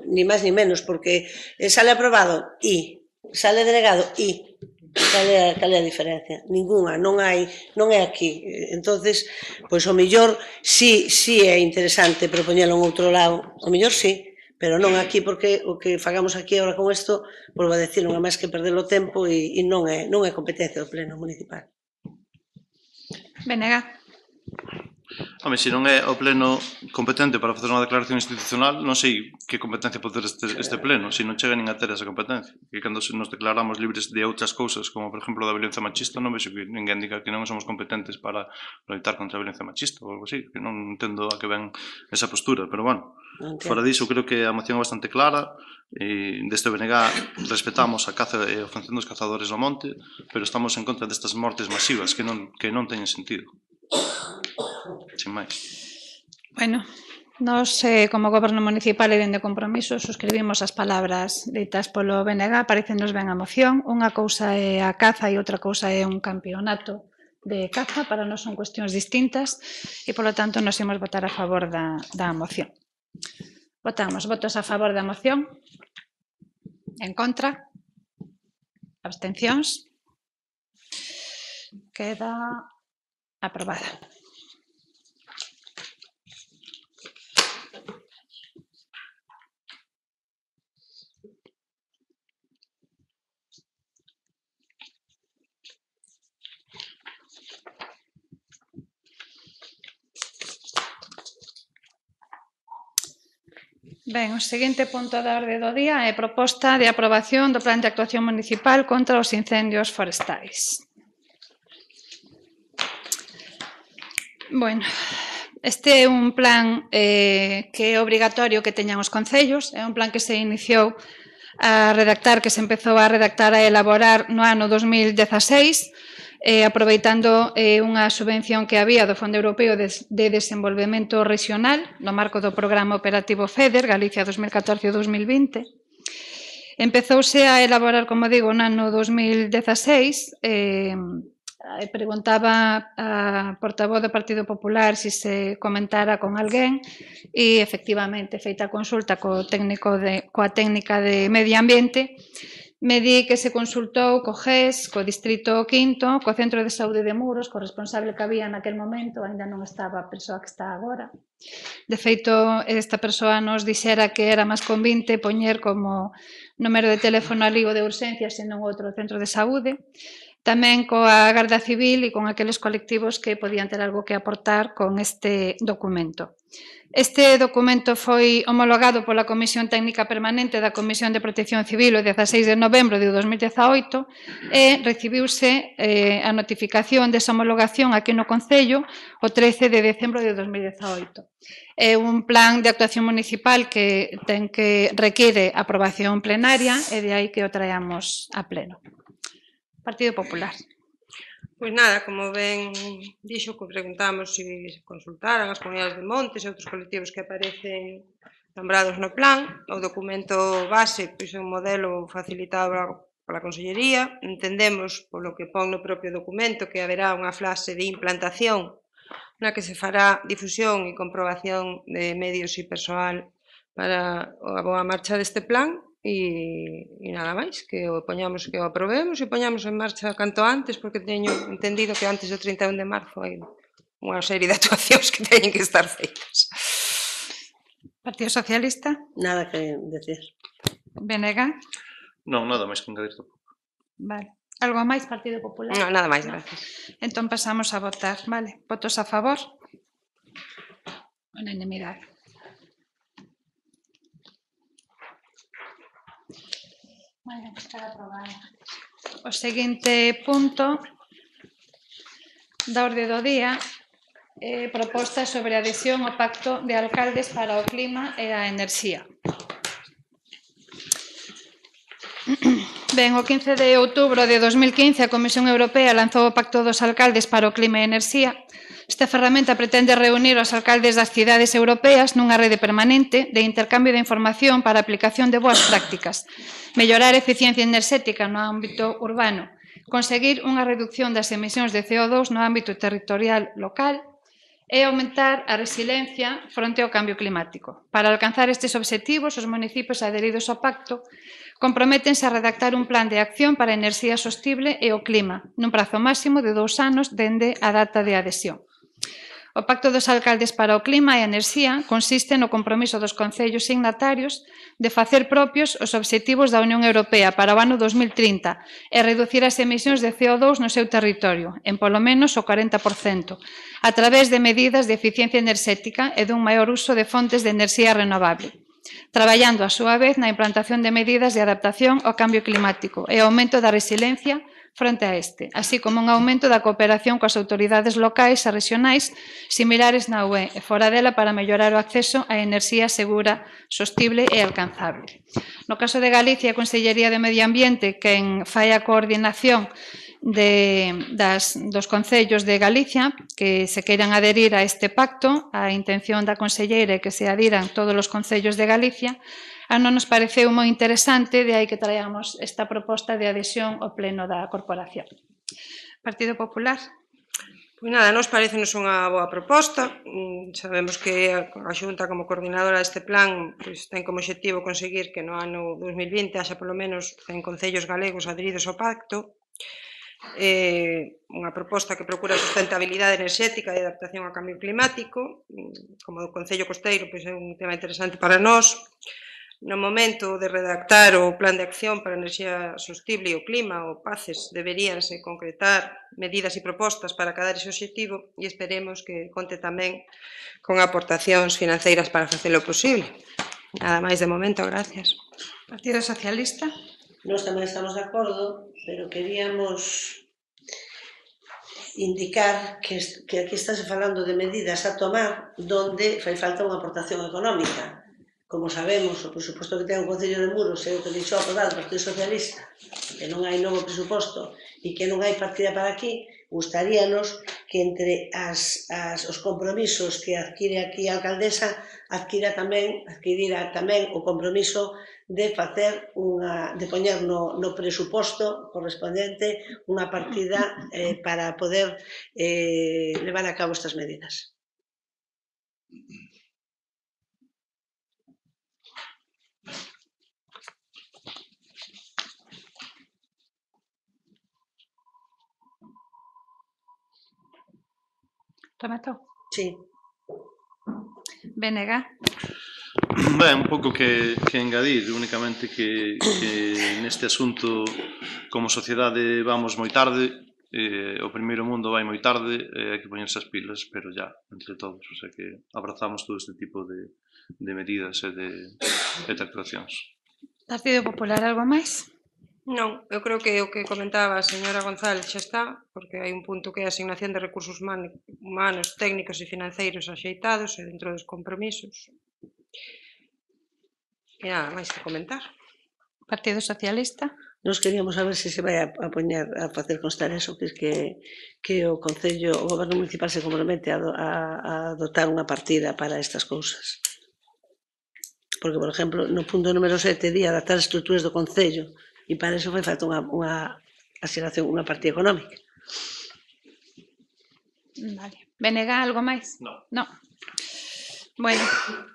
ni máis ni menos, porque sale aprobado e sale delegado e cal é a diferencia? Ninguna, non é aquí. Entonces, pois o mellor si é interesante propoñelo en outro lado, o mellor si, pero non aquí, porque o que fagamos aquí agora con isto, volvo a decir, non é máis que perder o tempo e non é competencia do pleno municipal. Benega. Home, se non é o pleno competente para facer unha declaración institucional, non sei que competencia pode ter este pleno, se non chega nin a ter esa competencia. Que cando nos declaramos libres de outras cousas, como por exemplo da violencia machista, non vexo que ninguén diga que non somos competentes para loitar contra a violencia machista ou algo así, que non entendo a que ven esa postura, pero bueno, fora disso, creo que a moción é bastante clara, e deste BNG respetamos a caza e a función dos cazadores no monte, pero estamos en contra destas mortes masivas que non teñen sentido. Sin máis. Bueno, nós, como Goberno Municipal e dende Compromiso, suscribimos as palabras ditas polo BNG, parecenos ben a moción. Unha cousa é a caza e outra cousa é un campeonato de caza, para nós son cuestións distintas e, polo tanto, nos imos votar a favor da moción. Votamos. Votos a favor da moción? En contra? Abstencións? Queda aprobada. Ben, o seguinte punto da orde do día é proposta de aprobación do Plan de Actuación Municipal contra os incendios forestais. Bueno, este é un plan que é obrigatorio que teñan os concellos, é un plan que se iniciou a redactar, que se empezou a redactar, a elaborar no ano 2016, aproveitando unha subvención que había do Fondo Europeo de Desenvolvemento Regional no marco do Programa Operativo FEDER, Galicia 2014-2020. Empezouse a elaborar, como digo, no ano 2016. Preguntaba a portavoz do Partido Popular se se comentara con alguén e, efectivamente, feita a consulta coa técnica de Medio Ambiente, me di que se consultou co GES, co Distrito Quinto, co Centro de Saúde de Muros, co responsable que había naquel momento, ainda non estaba a persoa que está agora. De feito, esta persoa nos dixera que era máis convinte poñer como número de teléfono ali o de urxencias e non outro centro de saúde. Tamén coa Garda Civil e con aqueles colectivos que podían ter algo que aportar con este documento. Este documento foi homologado pola Comisión Técnica Permanente da Comisión de Protección Civil o 16 de novembro de 2018 e recibiuse a notificación desa homologación aquí no Concello o 13 de decembro de 2018. É un plan de actuación municipal que require aprobación plenaria e de aí que o traemos a pleno. Partido Popular. Pois nada, como ben dixo, que preguntamos se consultaran as comunidades de montes e outros colectivos que aparecen nombrados no plan. O documento base pois é un modelo facilitado pola Consellería. Entendemos, polo que pon no propio documento, que haberá unha fase de implantación na que se fará difusión e comprobación de medios e persoal para a boa marcha deste plan. E nada máis, que o poñamos, que o aprobemos e poñamos en marcha canto antes, porque teño entendido que antes do 31 de marzo hai unha serie de actuacións que teñen que estar feitas. Partido Socialista. Nada que decir. BNG. Non, nada máis que engadir tampouco. Vale. Algo máis, Partido Popular? Non, nada máis, gracias. Entón pasamos a votar. Vale. Votos a favor? Unanimidade. Vale, está aprobado. O seguinte punto da orde do día é proposta sobre a adhesión ao Pacto de Alcaldes para o Clima e a Enerxía. Ben, o 15 de outubro de 2015 a Comisión Europea lanzou o Pacto dos Alcaldes para o Clima e a Enerxía. Esta ferramenta pretende reunir os alcaldes das cidades europeas nunha rede permanente de intercambio de información para a aplicación de boas prácticas, mellorar a eficiencia enerxética no ámbito urbano, conseguir unha reducción das emisións de CO2 no ámbito territorial local e aumentar a resiliencia fronte ao cambio climático. Para alcanzar estes obxectivos, os municipios adheridos ao pacto comprométense a redactar un plan de acción para a enerxía sostible e o clima, nun prazo máximo de 2 anos dende a data de adhesión. O Pacto dos Alcaldes para o Clima e a Enerxía consiste no compromiso dos concellos signatarios de facer propios os obxectivos da Unión Europea para o ano 2030 e reducir as emisións de CO2 no seu territorio, en polo menos o 40%, a través de medidas de eficiencia enerxética e dun maior uso de fontes de enerxía renovable, traballando a súa vez na implantación de medidas de adaptación ao cambio climático e aumento da resiliencia fronte a este, así como un aumento da cooperación coas autoridades locais e regionais similares na UE e fora dela para mellorar o acceso á enerxía segura, sostible e alcanzable. No caso de Galicia, a Consellería de Medio Ambiente, quen fai a coordinación dos concellos de Galicia que se queiran adherir a este pacto. A intención da conselleira é que se adhiran todos os concellos de Galicia. A non nos pareceu moi interesante, de aí que traíamos esta proposta de adhesión ao pleno da corporación. Partido Popular. Pois nada, nos parecenos unha boa proposta. Sabemos que a Xunta, como coordinadora deste plan, ten como obxectivo conseguir que no ano 2020 haxa polo menos 100 concellos galegos adheridos ao pacto. Unha proposta que procura a sustentabilidade enerxética e adaptación ao cambio climático. Como o Concello Costeiro, pois é un tema interesante para nós. No momento de redactar o Plan de Acción para a Enerxía Sostible e o Clima, o PACES, deberíanse concretar medidas e propostas para acadar ese obxectivo e esperemos que conte tamén con aportacións financeiras para facelo posible. Nada máis de momento, gracias. Partido Socialista. Nós tamén estamos de acordo, pero queríamos indicar que aquí estás falando de medidas a tomar donde fai falta unha aportación económica. Como sabemos, o presuposto que ten o Concello de Muros é o que deixou aprobar o Partido Socialista, que non hai novo presuposto e que non hai partida para aquí. Gustaríanos que entre os compromisos que adquire aquí a alcaldesa adquirira tamén o compromiso de poñer no presuposto correspondente unha partida para poder levar a cabo estas medidas. Rematou? Sí. BNG. Ben, un pouco que engadir, únicamente que neste asunto como sociedade vamos moi tarde, o primeiro mundo vai moi tarde, hai que poñerse as pilas, pero ya, entre todos, o sea que abrazamos todo este tipo de medidas e de actuacións. Partido Popular, algo máis? Non, eu creo que o que comentaba a señora González xa está, porque hai un punto que é a asignación de recursos humanos, técnicos e financeiros axeitados e dentro dos compromisos. E nada máis que comentar. Partido Socialista. Nos queríamos saber se vai a poñer a facer constar eso, que o Concello, o Goberno Municipal se compromete a dotar unha partida para estas cousas. Porque, por exemplo, no punto número 7 di adaptar as estruturas do Concello, e para iso fai falta unha asignación, unha partida económica. Vale. BNG, algo máis? Non. Bueno,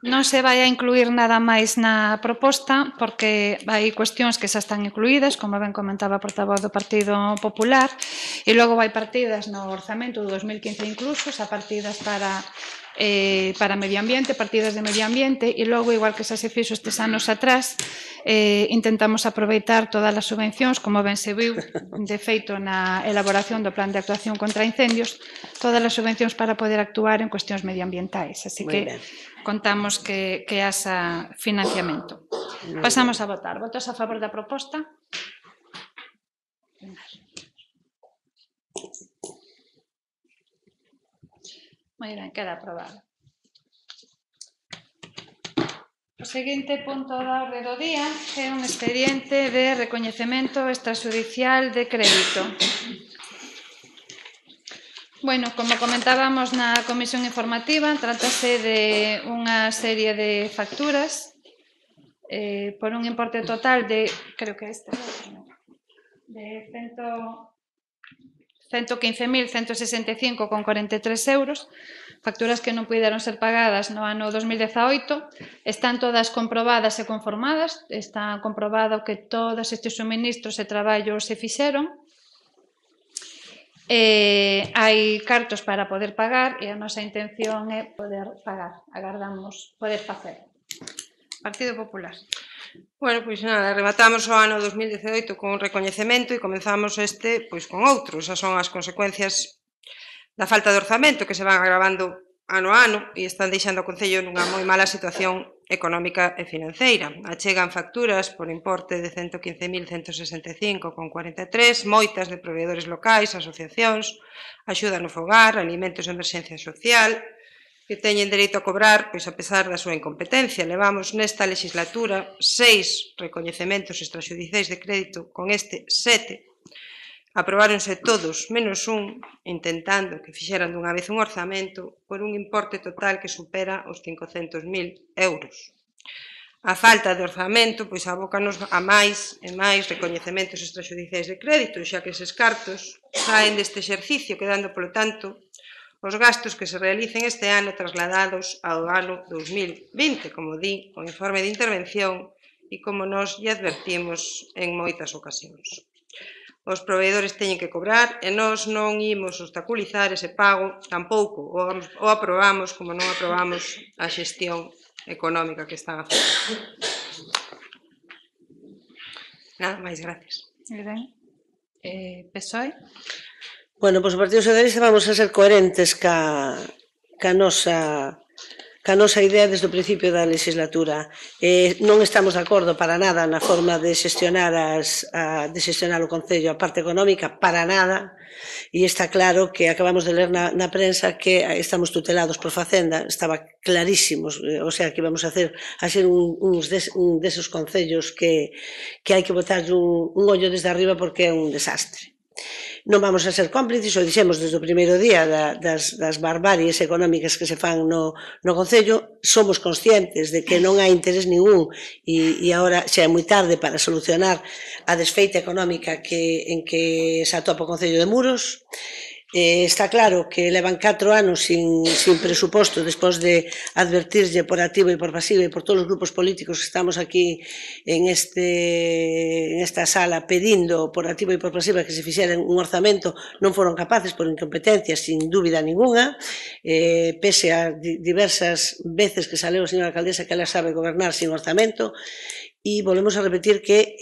non se vai a incluir nada máis na proposta porque hai cuestións que xa están incluídas, como ben comentaba a portavoz do Partido Popular, e logo vai partidas no orzamento do 2015 incluso, xa partidas para medio ambiente, partidas de medio ambiente, e logo, igual que xa se fixo estes anos atrás, intentamos aproveitar todas as subvencións, como ben se viu, de feito na elaboración do Plan de Actuación contra Incendios, todas as subvencións para poder actuar en cuestións medioambientais. Así que contamos que haxa financiamento. Pasamos a votar. Votos a favor da proposta? Moi ben, queda aprobado. O seguinte punto da orde do día é un expediente de recoñecemento extrajudicial de crédito. Bueno, como comentábamos na comisión informativa, trátase de unha serie de facturas por un importe total de, creo que este, de 115.165,43 euros, facturas que non puideron ser pagadas no ano 2018, están todas comprobadas e conformadas, está comprobado que todos estes suministros e traballos se fixeron, hai cartos para poder pagar e a nosa intención é poder pagar, agardamos poder facer. Partido Popular. Bueno, pois nada, rematamos o ano 2018 con un recoñecemento e comenzamos este pois con outro. Esas son as consecuencias da falta de orzamento que se van agravando ano a ano e están deixando o Concello nunha moi mala situación económica e financeira. Achegan facturas por importe de 115.165,43, moitas de proveedores locais, asociacións, axuda no fogar, alimentos de emerxencia social, que teñen dereito a cobrar, pois a pesar da súa incompetencia. Levamos nesta legislatura 6 recoñecementos extrajudiciais de crédito, con este 7. Aprobáronse todos, menos un, intentando que fixeran dunha vez un orzamento por un importe total que supera os 500.000 euros. A falta de orzamento pois abócanos a máis e máis recoñecementos extrajudiciais de crédito, xa que eses cartos saen deste exercicio, quedando, polo tanto, os gastos que se realicen este ano trasladados ao ano 2020, como di o informe de intervención e como nos lle advertimos en moitas ocasións. Os proveedores teñen que cobrar e nós non imos obstaculizar ese pago, tampouco o aprobamos como non aprobamos a xestión económica que están a facer. Nada máis, gracias. Ben. PSOE? Bueno, pois o Partido Socialista vamos a ser coherentes ca nosa idea desde o principio da legislatura. Non estamos de acordo para nada na forma de xestionar o Concello, a parte económica, para nada, e está claro que acabamos de ler na prensa que estamos tutelados por Facenda, estaba clarísimo, o sea, que íbamos a ser un deses concellos que hai que botarlle un ollo desde arriba porque é un desastre. Non vamos a ser cómplices, o dixemos desde o primeiro día das barbaries económicas que se fan no Concello. Somos conscientes de que non hai interés ningún e agora xa é moi tarde para solucionar a desfeita económica en que se atopa o Concello de Muros. Está claro que levan 4 anos sin presuposto despois de advertirlle por activa e por pasiva e por todos os grupos políticos que estamos aquí en esta sala pedindo por activa e por pasiva que se fixeren un orzamento, non foron capaces por incompetencia, sin dúbida ninguna, pese a diversas veces que saleu a señora alcaldesa que ela sabe gobernar sin orzamento. E volvemos a repetir que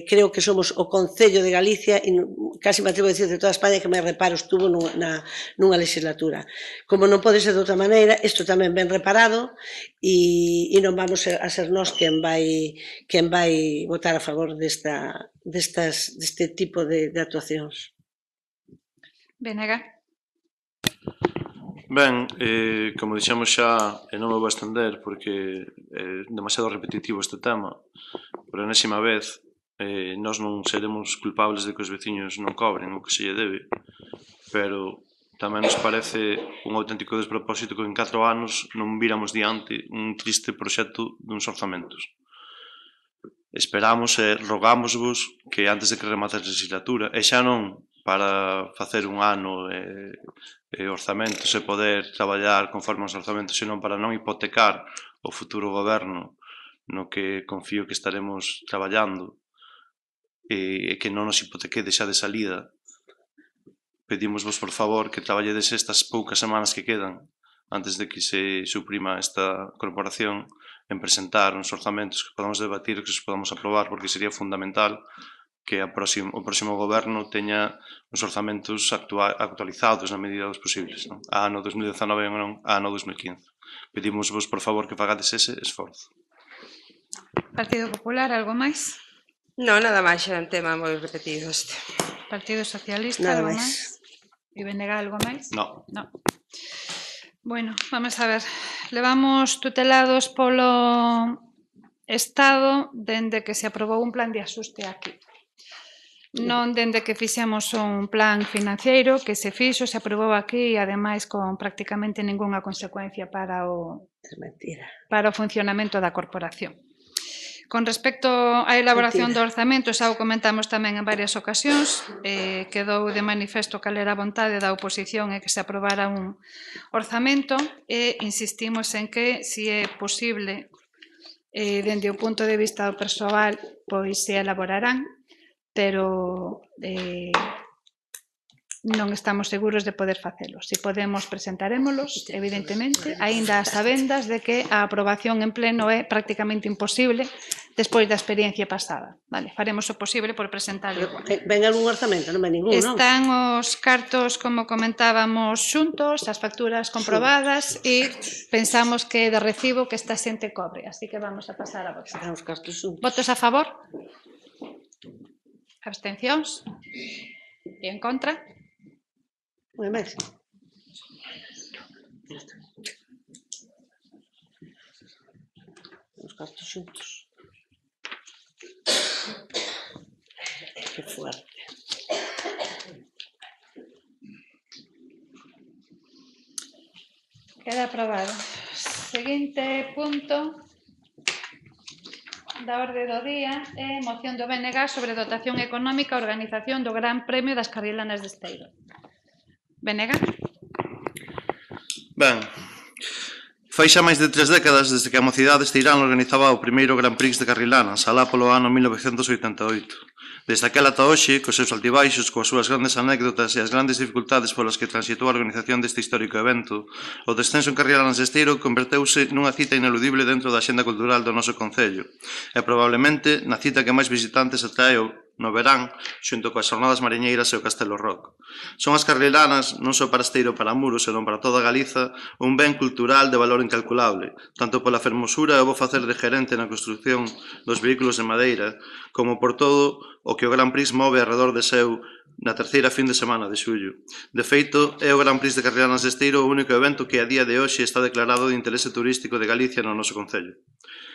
creo que somos o Concello de Galicia e casi me atrevo a dicir de toda España que máis reparos tuvo nunha legislatura. Como non pode ser de outra maneira, isto tamén ben reparado e non vamos a ser nós quen vai votar a favor deste tipo de actuacións. Benega? Ben, como dixemos xa, e non me vou estender porque é demasiado repetitivo este tema, por enésima vez, nós non seremos culpables de que os veciños non cobren o que se lle debe, pero tamén nos parece un auténtico despropósito que en 4 anos non viramos diante un triste proxecto duns orzamentos. Esperamos e rogámosvos que antes de que remate a legislatura, e xa non para facer un ano orzamentos e poder traballar conforme aos orzamentos, senón para non hipotecar o futuro goberno no que confío que estaremos traballando e que non nos hipotequede xa de salida. Pedimosvos, por favor, que traballedes estas poucas semanas que quedan antes de que se suprima esta corporación en presentar uns orzamentos que podamos debatir e que os podamos aprobar, porque sería fundamental que o próximo goberno teña uns orzamentos actualizados na medida dos posibles, a ano 2019 e non a ano 2015. Pedimosvos, por favor, que pagades ese esforzo. Partido Popular, algo máis? Non, nada máis, era un tema moi repetido este. Partido Socialista, Nada algo máis. máis? E Benega, algo máis? No. No. Bueno, vamos a ver. Levamos tutelados polo Estado dende que se aprobou un plan de axuste aquí. Non dende que fixemos un plan financiero que se fixo, se aprobou aquí e ademais con prácticamente ningunha consecuencia para o funcionamento da corporación. Con respecto á elaboración do orzamento, xa o comentamos tamén en varias ocasións, quedou de manifesto cal era a vontade da oposición e que se aprobara un orzamento e insistimos en que, se é posible, dende o punto de vista do persoal, pois se elaborarán, pero non estamos seguros de poder facelo. Se podemos, presentarémolos, evidentemente, aínda a sabendas de que a aprobación en pleno é prácticamente imposible despois da experiencia pasada. Vale, faremos o posible por presentarlo. Ven algún orzamento? Non ven ningún, non? Están os cartos, como comentábamos, xuntos, as facturas comprobadas e pensamos que é de recibo que esta xente cobre, así que vamos a pasar a votar. Están os cartos xuntos. Votos a favor? Abstencións? E en contra? Unha máis. Os cartos xuntos. Que fuerte. Queda aprobado. Seguinte punto da orde do día é moción do BNG sobre dotación económica e organización do Gran Premio das Carrilanas de Esteiro. BNG? Ben, fai xa máis de 3 décadas desde que a mocidade esteirán organizaba o primeiro Gran Prix de Carrilanas, alá polo ano 1988. Desde aquela ata hoxe, cos seus altibaixos, coas súas grandes anécdotas e as grandes dificultades polas que transitou a organización deste histórico evento, o descenso en Carrilanas de Esteiro converteuse nunha cita ineludible dentro da axenda cultural do noso concello, e probablemente na cita que máis visitantes atrae no verán, xunto coas jornadas mariñeiras e o Castelo Rock. Son as Carrilanas, non só para Esteiro e para Muros, senón para toda Galiza, un ben cultural de valor incalculable, tanto pola fermosura e o bo facer de gerente na construción dos vehículos de madeira, como por todo o que o Gran Prix move alrededor de seu na terceira fin de semana de xullo. De feito, é o Gran Prix de Carrilanas de Esteiro o único evento que a día de hoxe está declarado de interese turístico de Galicia no noso concello.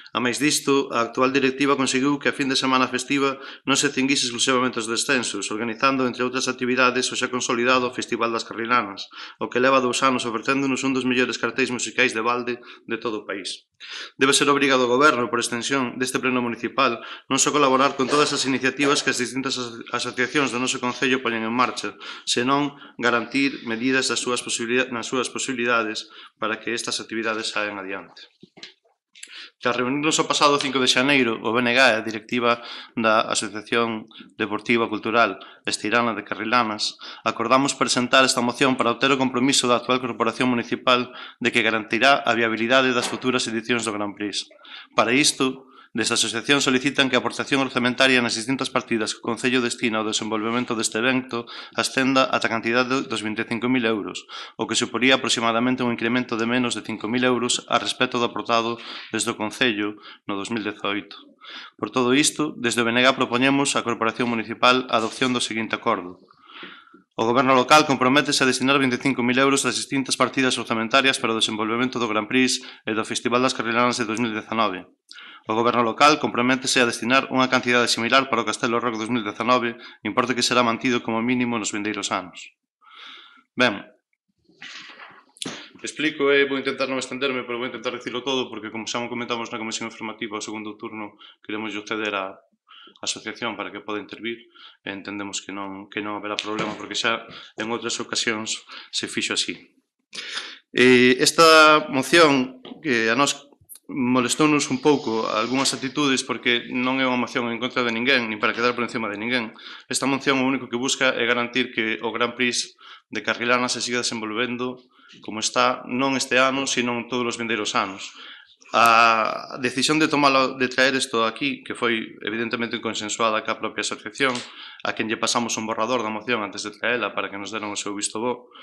A máis disto, a actual directiva conseguiu que a fin de semana festiva non se cinguise exclusivamente os descensos, organizando, entre outras actividades, o xa consolidado Festival das Carrilanas, o que leva 2 anos ofrecéndonos un dos mellores cartéis musicais de balde de todo o país. Debe ser obrigado o Goberno, por extensión deste pleno municipal, non só colaborar con todas as iniciativas que as distintas asociacións do noso concello poñen en marcha, senón garantir medidas nas súas posibilidades para que estas actividades saen adiante. Tras reunirnos o pasado 5 de xaneiro, o BNG e a directiva da Asociación Deportiva Cultural Esteirana de Carrilanas, acordamos presentar esta moción para obter o compromiso da actual Corporación Municipal de que garantirá a viabilidade das futuras edicións do Gran Prix. Para isto, desde a asociación solicitan que a aportación orzamentaria nas distintas partidas que o Concello destina ao desenvolvemento deste evento ascenda ata a cantidade dos 25.000 euros, o que suporía aproximadamente un incremento de menos de 5.000 euros a respecto do aportado desde o Concello no 2018. Por todo isto, desde o BNG propoñemos á Corporación Municipal a adopción do seguinte acordo. O Goberno local comprométese a destinar 25.000 euros das distintas partidas orzamentarias para o desenvolvemento do Gran Prix e do Festival das Carrilanas de 2019. O Goberno local comprométese a destinar unha cantidade similar para o Castelo Rock 2019, importe que será mantido como mínimo nos vindeiros anos. Ben, explico e vou intentar non estenderme, pero vou intentar dicilo todo, porque como xa comentamos na comisión informativa, o segundo turno queremos acceder á asociación para que poda intervir, e entendemos que non haberá problema, porque xa en outras ocasións se fixo así. Esta moción, que a nós molestounos un pouco algunhas actitudes, porque non é unha moción en contra de ninguén, nin para quedar por encima de ninguén. Esta moción o único que busca é garantir que o Gran Prix de Carrilanas se siga desenvolvendo como está, non este ano, sino todos os vindeiros anos. A decisión de traer isto aquí, que foi evidentemente consensuada ca propia asociación, a quen lle pasamos un borrador da moción antes de traela para que nos deran o seu visto bo,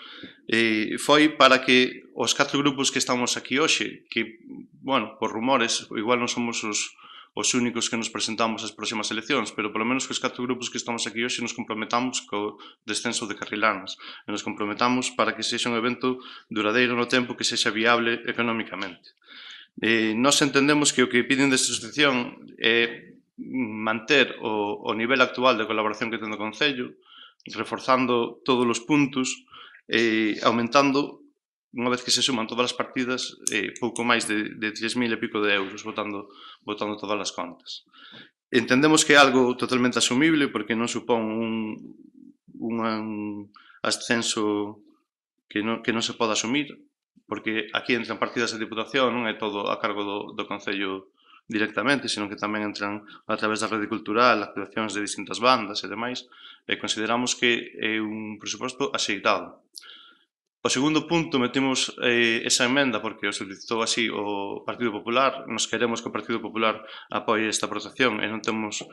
foi para que os 4 grupos que estamos aquí hoxe, que, bueno, por rumores, igual non somos os únicos que nos presentamos ás próximas eleccións, pero polo menos que os 4 grupos que estamos aquí hoxe nos comprometamos co descenso de Carrilanas, e nos comprometamos para que sexa un evento duradeiro no tempo, que sexa viable económicamente. Nós entendemos que o que piden desta asociación é manter o nivel actual de colaboración que ten o Concello, reforzando todos os puntos e aumentando, unha vez que se suman todas as partidas, pouco máis de 3.000 e pico de euros, botando todas as contas. Entendemos que é algo totalmente asumible, porque non supón un ascenso que non se pode asumir, porque aquí entran partidas de diputación, non é todo a cargo do Concello directamente, senón que tamén entran a través da rede cultural, actuacións de distintas bandas e demais, e consideramos que é un presuposto axeitado. O segundo punto, metimos esa emenda porque o solicitou así o Partido Popular. Nos queremos que o Partido Popular apoie esta aportación e non temos,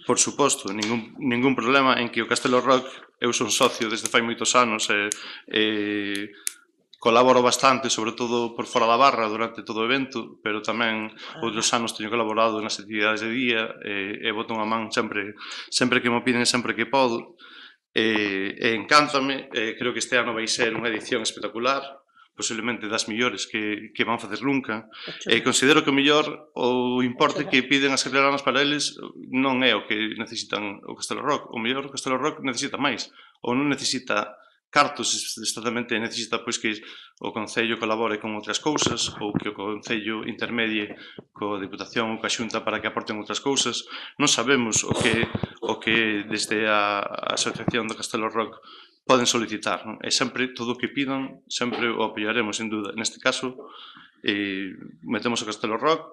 por suposto, ningún problema en que o Castelo Rock, eu son socio desde fai moitos anos e colaboro bastante, sobre todo por fora da barra durante todo o evento, pero tamén outros anos teño colaborado nas actividades de día e boto unha man sempre que me piden, sempre que podo. Encántame, creo que este ano vai ser unha edición espectacular, posiblemente das millores que van facer nunca, e considero que o mellor o importe que piden as Carrilanas para eles non é o que necesitan o Castelo Rock. O mellor o Castelo Rock necesita máis, ou non necesita cartos exactamente necesita pois que o Concello colabore con outras cousas ou que o Concello intermedie coa Diputación ou coa Xunta para que aporten outras cousas. Non sabemos o que desde a Asociación do Castelo Rock poden solicitar, non? E sempre todo o que pidan sempre o apoiaremos, sin duda. Neste caso, metemos o Castelo Rock,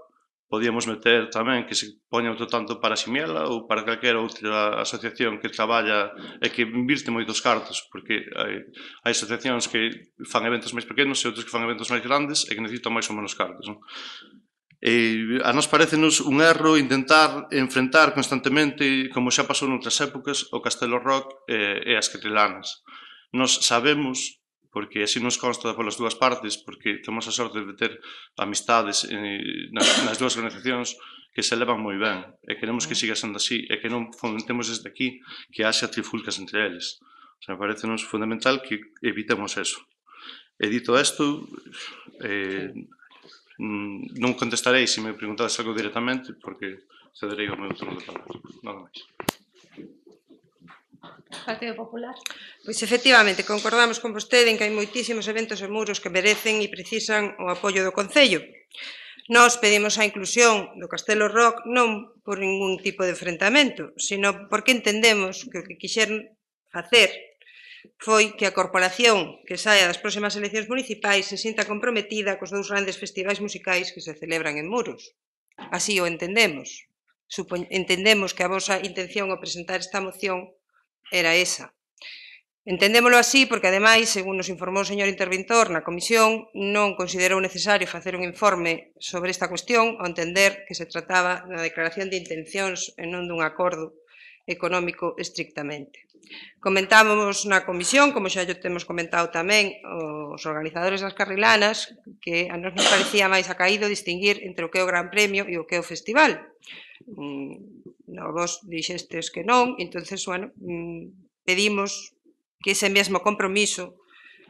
podíamos meter tamén que se poña outro tanto para Ximiela ou para calquera outra asociación que traballa e que invirte moitos cartos, porque hai asociacións que fan eventos máis pequenos e outros que fan eventos máis grandes e que necesitan máis ou menos cartos, non? A nos parecenos un erro intentar enfrentar constantemente, como xa pasou noutras épocas, o Castelo Rock e as Carrilanas. Nos sabemos, porque así nos consta polas dúas partes, porque temos a sorte de ter amistades nas dúas organizacións que se levan moi ben, e queremos que siga sendo así, e que non fomentemos desde aquí que haxa trifulcas entre eles. O sea, parecenos fundamental que evitemos eso. E dito isto, non contestarei se me preguntades algo directamente, porque cederei o meu turno de palabra. Nada máis. Partido Popular. Pois efectivamente, concordamos con vostede en que hai moitísimos eventos e muros que merecen e precisan o apoio do Concello. Nós pedimos a inclusión do Castelo Rock non por ningún tipo de enfrentamento, sino porque entendemos que o que quixeron facer foi que a corporación que saia das próximas eleccións municipais se sinta comprometida cos dous grandes festivais musicais que se celebran en Muros. Así o entendemos. Entendemos que a vosa intención ao presentar esta moción era esa. Entendémolo así porque, ademais, según nos informou o señor interventor na comisión, non considerou necesario facer un informe sobre esta cuestión ao entender que se trataba da declaración de intencións e non dun acordo económico estrictamente. Comentábamos na comisión, como xa temos comentado tamén os organizadores das Carrilanas, que a nos parecía máis acaído distinguir entre o que é o Gran Premio e o que é o festival. Vos dixestes que non, entonces, bueno, pedimos que ese mesmo compromiso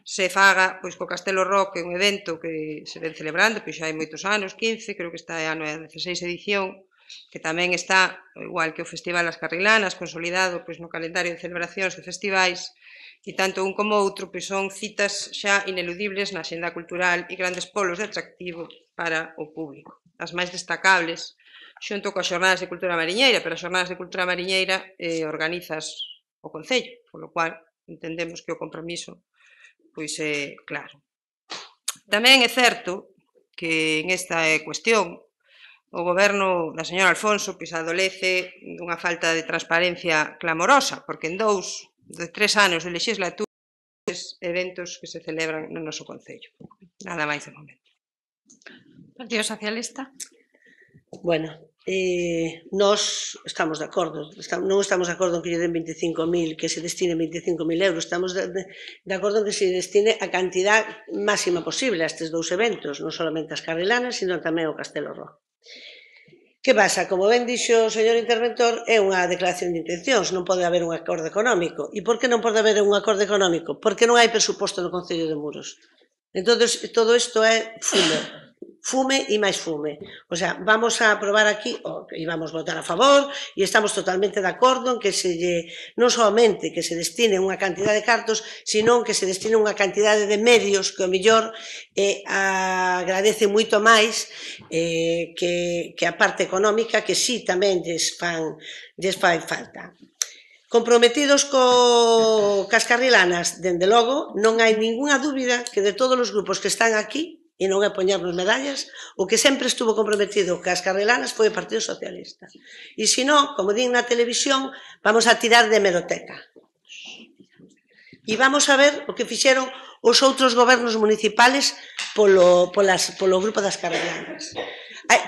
se faga pois co Castelo Rock, que é un evento que se ven celebrando, pois xa hai moitos anos, 15, creo que está a 16 edición, que tamén está, igual que o Festival das Carrilanas, consolidado pois no calendario de celebracións de festivais, e tanto un como outro pois son citas xa ineludibles na xenda cultural e grandes polos de atractivo para o público. As máis destacables, xunto coas xornadas de cultura mariñeira, pero as xornadas de cultura mariñeira organizas o Concello, polo cual entendemos que o compromiso pois é claro. Tamén é certo que en esta cuestión o goberno da señora Alfonso pois adolece dunha falta de transparencia clamorosa, porque en 3 anos de legislatura eventos que se celebran no noso Concello. Nada máis de momento. Partido Socialista. Bueno, nós estamos de acordo, non estamos de acordo en que lle den 25.000, que se destine 25.000 euros, estamos de acordo en que se destine a cantidad máxima posible a estes dous eventos, non solamente as Carrilanas, sino tamén o Castelo Rock. Que pasa? Como ben dixo o señor interventor, é unha declaración de intencións, non pode haber un acordo económico. E por que non pode haber un acordo económico? Porque non hai presuposto no Concello de Muros. Entón, todo isto é fume e máis fume. O sea, vamos a aprobar aquí, e vamos votar a favor, e estamos totalmente de acordo en que non somente que se destine unha cantidad de cartos, sino que se destine unha cantidad de medios que o mellor agradece moito máis que a parte económica, que sí tamén lles fai falta. Comprometidos cas Carrilanas, dende logo, non hai ningunha dúbida que de todos os grupos que están aquí, e non é poñernos medallas, o que sempre estuvo comprometido cas Carrilanas foi o Partido Socialista. E se non, como din na televisión, vamos a tirar de hemeroteca. E vamos a ver o que fixeron os outros gobernos municipales polo grupo das Carrilanas.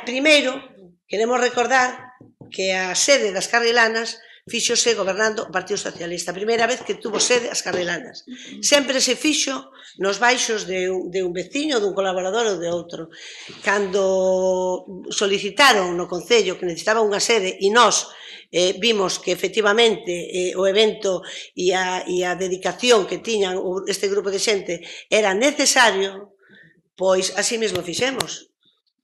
Primeiro, queremos recordar que a sede das Carrilanas fíxose gobernando o Partido Socialista. A primeira vez que tuvo sede as Carrilanas. Sempre se fixo nos baixos de un veciño, dun colaborador ou de outro. Cando solicitaron no Concello que necesitaba unha sede e nós vimos que efectivamente o evento e a dedicación que tiñan este grupo de xente era necesario, pois así mesmo fixemos.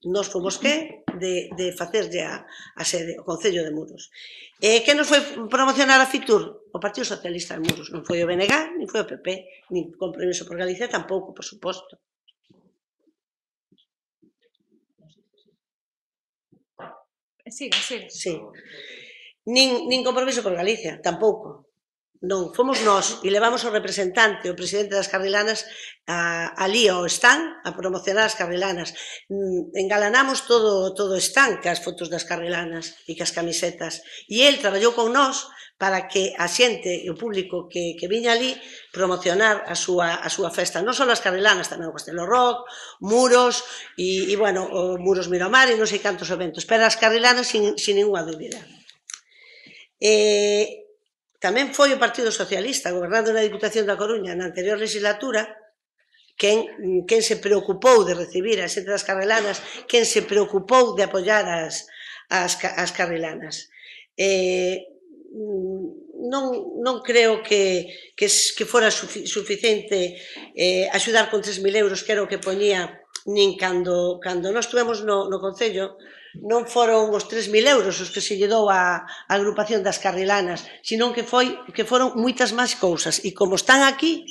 Nos fomos de facerlle a sede, o Concello de Muros. Que nos foi promocionar a Fitur? o Partido Socialista de Muros, non foi o BNG, nin foi o PP, nin Compromiso por Galicia tampouco, por suposto. Siga. Sí. Nin Compromiso por Galicia, tampouco. Non, fomos nós e levamos o representante, o presidente das Carrilanas, ali ao stand a promocionar as Carrilanas. Engalanamos todo o stand cas fotos das Carrilanas e cas camisetas. E el traballou con nós para que a xente e o público que viña ali promocionar a súa festa. Non só as Carrilanas, tamén o Castelo Rock, Muros e bueno, o Muros Miramar e non sei cantos eventos, pero as Carrilanas sin ninguna dúbida. Tamén foi o Partido Socialista, gobernando na Diputación da Coruña na anterior legislatura, quen se preocupou de recibir a xente das Carrilanas, quen se preocupou de apoiar as Carrilanas. Non creo que fora suficiente axudar con 3.000 euros, que era o que poñía, nin cando nós estuvemos no Concello, non foron os 3.000 euros os que se lle dou á agrupación das Carrilanas, senón que foron moitas máis cousas. E como están aquí,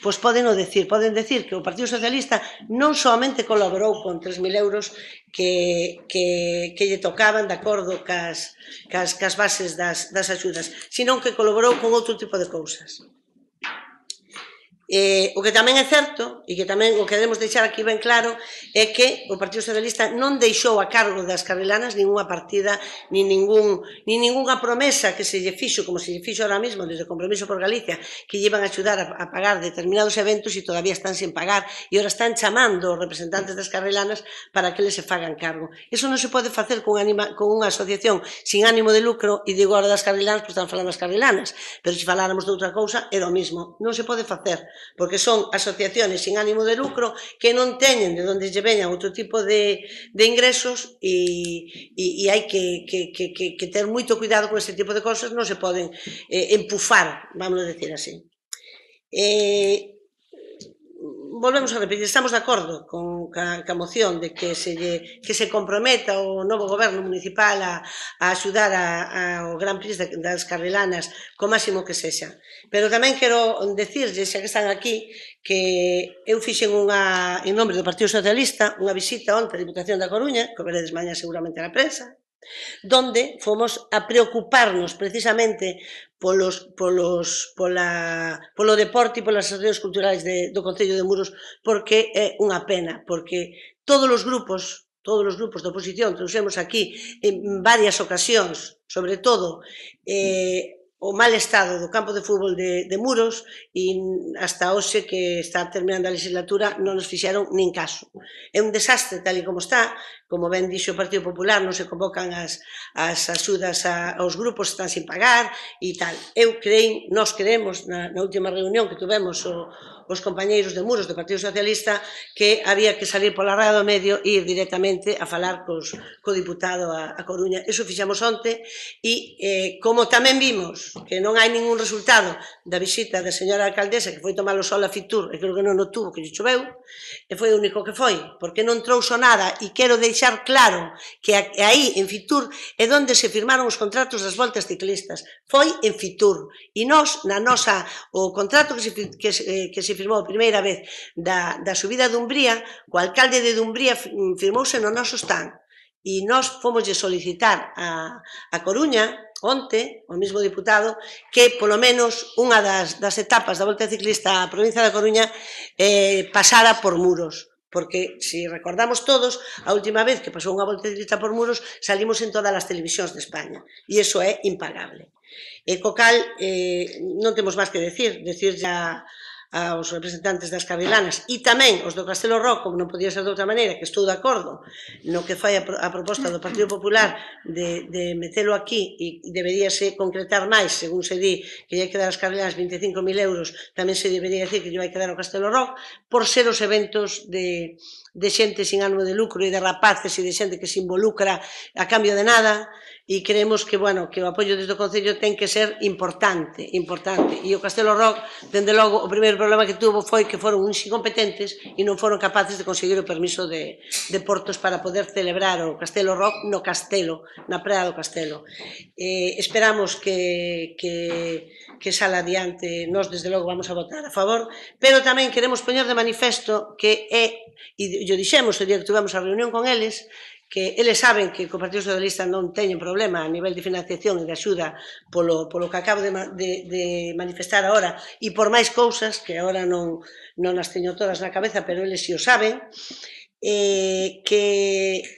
pois poden decir que o Partido Socialista non somente colaborou con 3.000 euros que lle tocaban de acordo cas bases das axudas, senón que colaborou con outro tipo de cousas. O que tamén é certo, e que tamén o queremos deixar aquí ben claro, é que o Partido Socialista non deixou a cargo das Carrilanas ninguna partida, nin ningunha promesa que se lle fixo, como se lle fixo ahora mesmo desde o Compromiso por Galicia, que lle iban a axudar a pagar determinados eventos e todavía están sen pagar, e ahora están chamando os representantes das Carrilanas para que les se fagan cargo. Iso non se pode facer con unha asociación sin ánimo de lucro, e digo ahora das Carrilanas, pois están falando das Carrilanas, pero se faláramos de outra cousa, era o mismo. Non se pode facer, porque son asociaciones sin ánimo de lucro que non teñen de onde lle veñan outro tipo de ingresos e hai que ter moito cuidado con ese tipo de cosas, non se poden empufar, vamos a decir así. Volvemos a repetir, estamos de acordo con a moción de que se comprometa o novo goberno municipal a axudar ao Gran Prix das Carrilanas co máximo que sexa. Pero tamén quero decirles, xa que están aquí, que eu fixen en nome do Partido Socialista unha visita onte á Diputación da Coruña, que veredes mañá seguramente na prensa, donde fomos a preocuparnos precisamente polo deporte e polas asociacións culturais do Concello de Muros, porque é unha pena, porque todos os grupos da oposición trouxemos aquí en varias ocasións, sobre todo o mal estado do campo de fútbol de Muros, e hasta hoxe que está terminando a legislatura non nos fixeron nin caso. É un desastre tal e como está, como ben dixo o Partido Popular, non se convocan as axudas aos grupos, están sin pagar e tal. Nós creemos, na última reunión que tuvemos os compañeiros de Muros do Partido Socialista, que había que salir pola raya do medio e ir directamente a falar co diputado a Coruña. Iso fixamos onte e como tamén vimos que non hai ningún resultado da visita da señora alcaldesa, que foi tomar o sol a Fitur, e creo que non o tuvo, que lle choveu, e foi o único que foi, porque non trouxo nada, e quero deixar claro que aí, en Fitur, é onde se firmaron os contratos das voltas ciclistas. Foi en Fitur. E nós, o contrato que se firmou a primeira vez da subida de Umbría, o alcalde de Dumbría firmouse no noso stand. E nós fomoslle solicitar a Coruña, onte, o mesmo diputado, que polo menos unha das etapas da volta ciclista á provincia da Coruña pasara por Muros. Porque, se recordamos todos, a última vez que pasou unha volta ciclista por Muros, salimos en todas as televisións de España. E iso é impagable. Co cal, non temos máis que decir ya aos representantes das Carrilanas e tamén os do Castelo Rock, como non podía ser de outra maneira, que estou de acordo no que fai a proposta do Partido Popular de metelo aquí, e deberíase concretar máis, según se di que hai que dar as Carrilanas 25.000 euros, tamén se debería decir que lle vai quedar ao Castelo Rock, por ser os eventos de xente sin ánimo de lucro e de rapaces e de xente que se involucra a cambio de nada. e creemos que, bueno, que o apoio desde o Concello ten que ser importante, importante. E o Castelo Rock, dende logo, o primeiro problema que tuvo foi que foron uns incompetentes e non foron capaces de conseguir o permiso de portos para poder celebrar o Castelo Rock no Castelo, na Praia do Castelo. Esperamos que sala adiante, nós desde logo vamos a votar a favor, pero tamén queremos poñer de manifesto que é, e o dixemos o día que tivemos a reunión con eles, que eles saben que o Partido Socialista non teñen problema a nivel de financiación e de axuda polo que acabo de manifestar agora e por máis cousas que agora non as teño todas na cabeza, pero eles si o saben, que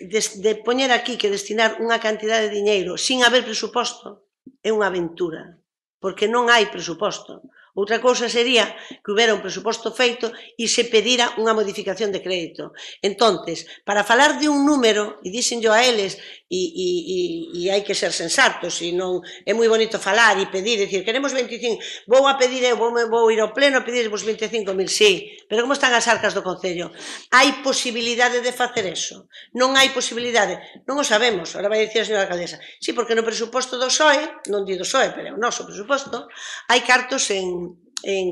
de poñer aquí que destinar unha cantidade de diñeiro sin haber presuposto é unha aventura, porque non hai presuposto. Outra cousa sería que houbera un presuposto feito e se pedira unha modificación de crédito. Entonces, para falar de un número, e dixenllo a eles, e hai que ser sensatos, e non é moi bonito falar e pedir, dicir, queremos 25, vou a pedir eu, vou ir ao pleno a pedir vos 25.000, sí, pero como están as arcas do Concello? Hai posibilidade de facer eso? Non hai posibilidade? Non o sabemos, ahora vai dicir a señora alcaldesa, sí, porque no presuposto do PSOE, non di do PSOE, pero é o noso presuposto, hai cartos en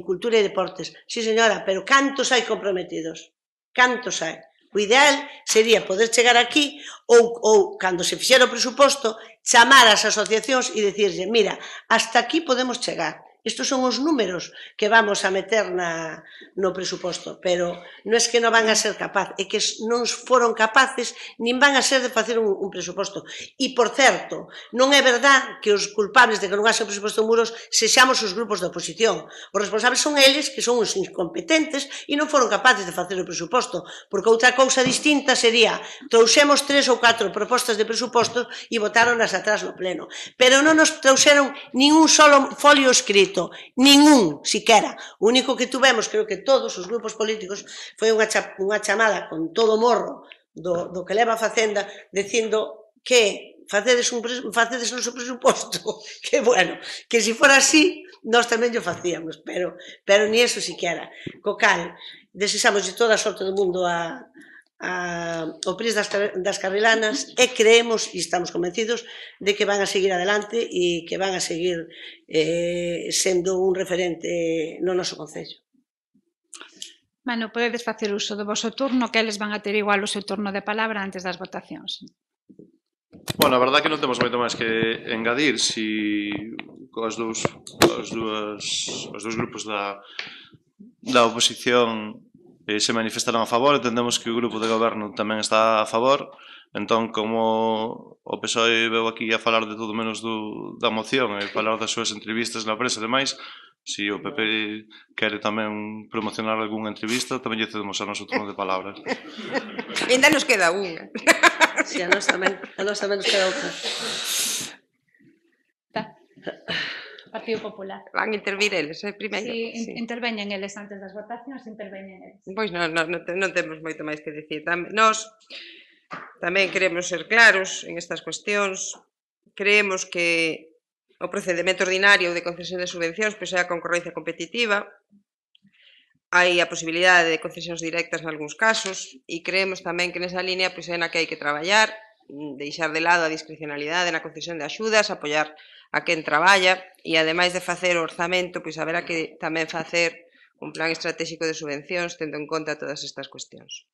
cultura e deportes. Sí, señora, pero cantos hai comprometidos? Cantos hai? O ideal sería poder chegar aquí ou cando se fixera o presuposto, chamar as asociacións e dicirlle, mira, hasta aquí podemos chegar. Estos son os números que vamos a meter no presuposto, pero non é que non van a ser capaces, é que non foron capaces, nin van a ser de facer un presuposto. E, por certo, non é verdad que os culpables de que non haxe o presuposto de Muros sexamos os grupos da oposición. Os responsables son eles, que son os incompetentes, e non foron capaces de facer o presuposto, porque outra cousa distinta sería trouxemos 3 ou 4 propostas de presupostos e botáronas atrás no pleno. Pero non nos trouxeron nin un solo folio escrito, ningún, siquera. O único que tuvemos, creo que todos os grupos políticos, foi unha chamada con todo o morro do que leva a Facenda, dicindo que facedes o noso presuposto, que bueno, que se fora así, nós tamén o facíamos, pero ni eso siquera. Co cal, desexamos toda a sorte do mundo ao PRIS das Carrilanas e creemos e estamos convencidos de que van a seguir adelante e que van a seguir sendo un referente no noso Concello. Bueno, podedes facer uso do vosso turno, que eles van a ter igual o seu turno de palabra antes das votacións. Bueno, a verdade que non temos moito máis que engadir si os dous grupos da oposición se manifestaron a favor, entendemos que o grupo de goberno tamén está a favor, entón como o PSOE veu aquí a falar de todo menos da moción e falar das súas entrevistas na prensa e demais, se o PP quere tamén promocionar algunha entrevista, tamén lle cedemos a noso turno de palabra. Ainda nos queda unha. Si, a nós tamén nos queda outra. Partido Popular. Van intervir eles, primeiro? Si, interveñen eles antes das votacións, interveñen eles. Pois non temos moito máis que dicir. Nós tamén queremos ser claros en estas cuestións. Creemos que o procedimento ordinario de concesión de subvencións pois é a concorrencia competitiva. Hai a posibilidade de concesións directas en algúns casos e creemos tamén que nesa línea pois é na que hai que traballar, deixar de lado a discrecionalidade na concesión de axudas, apoiar a quen traballa e, ademais de facer o orzamento, pois haberá que tamén facer un plan estratégico de subvencións tendo en conta todas estas cuestións.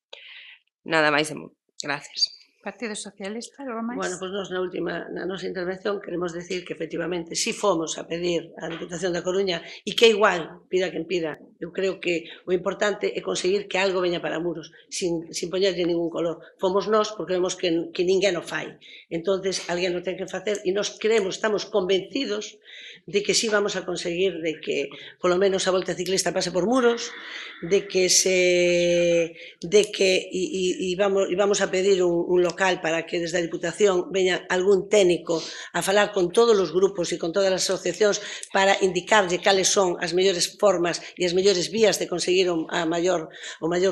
Nada máis de moi. Gracias. Partido Socialista, algo máis? Bueno, pois nós na nosa intervención queremos decir que efectivamente si fomos a pedir á Diputación da Coruña e que igual, pida quen pida, eu creo que o importante é conseguir que algo veña para Muros sin poñerlle ningún color. Fomos nós porque vemos que ninguén o fai. Entonces, alguén o ten que facer e nós creemos, estamos convencidos de que si vamos a conseguir de que polo menos a volta ciclista pase por Muros, de que vamos a pedir un local para que desde a Diputación veña algún técnico a falar con todos os grupos e con todas as asociacións para indicarlle cales son as mellores formas e as mellores vías de conseguir o maior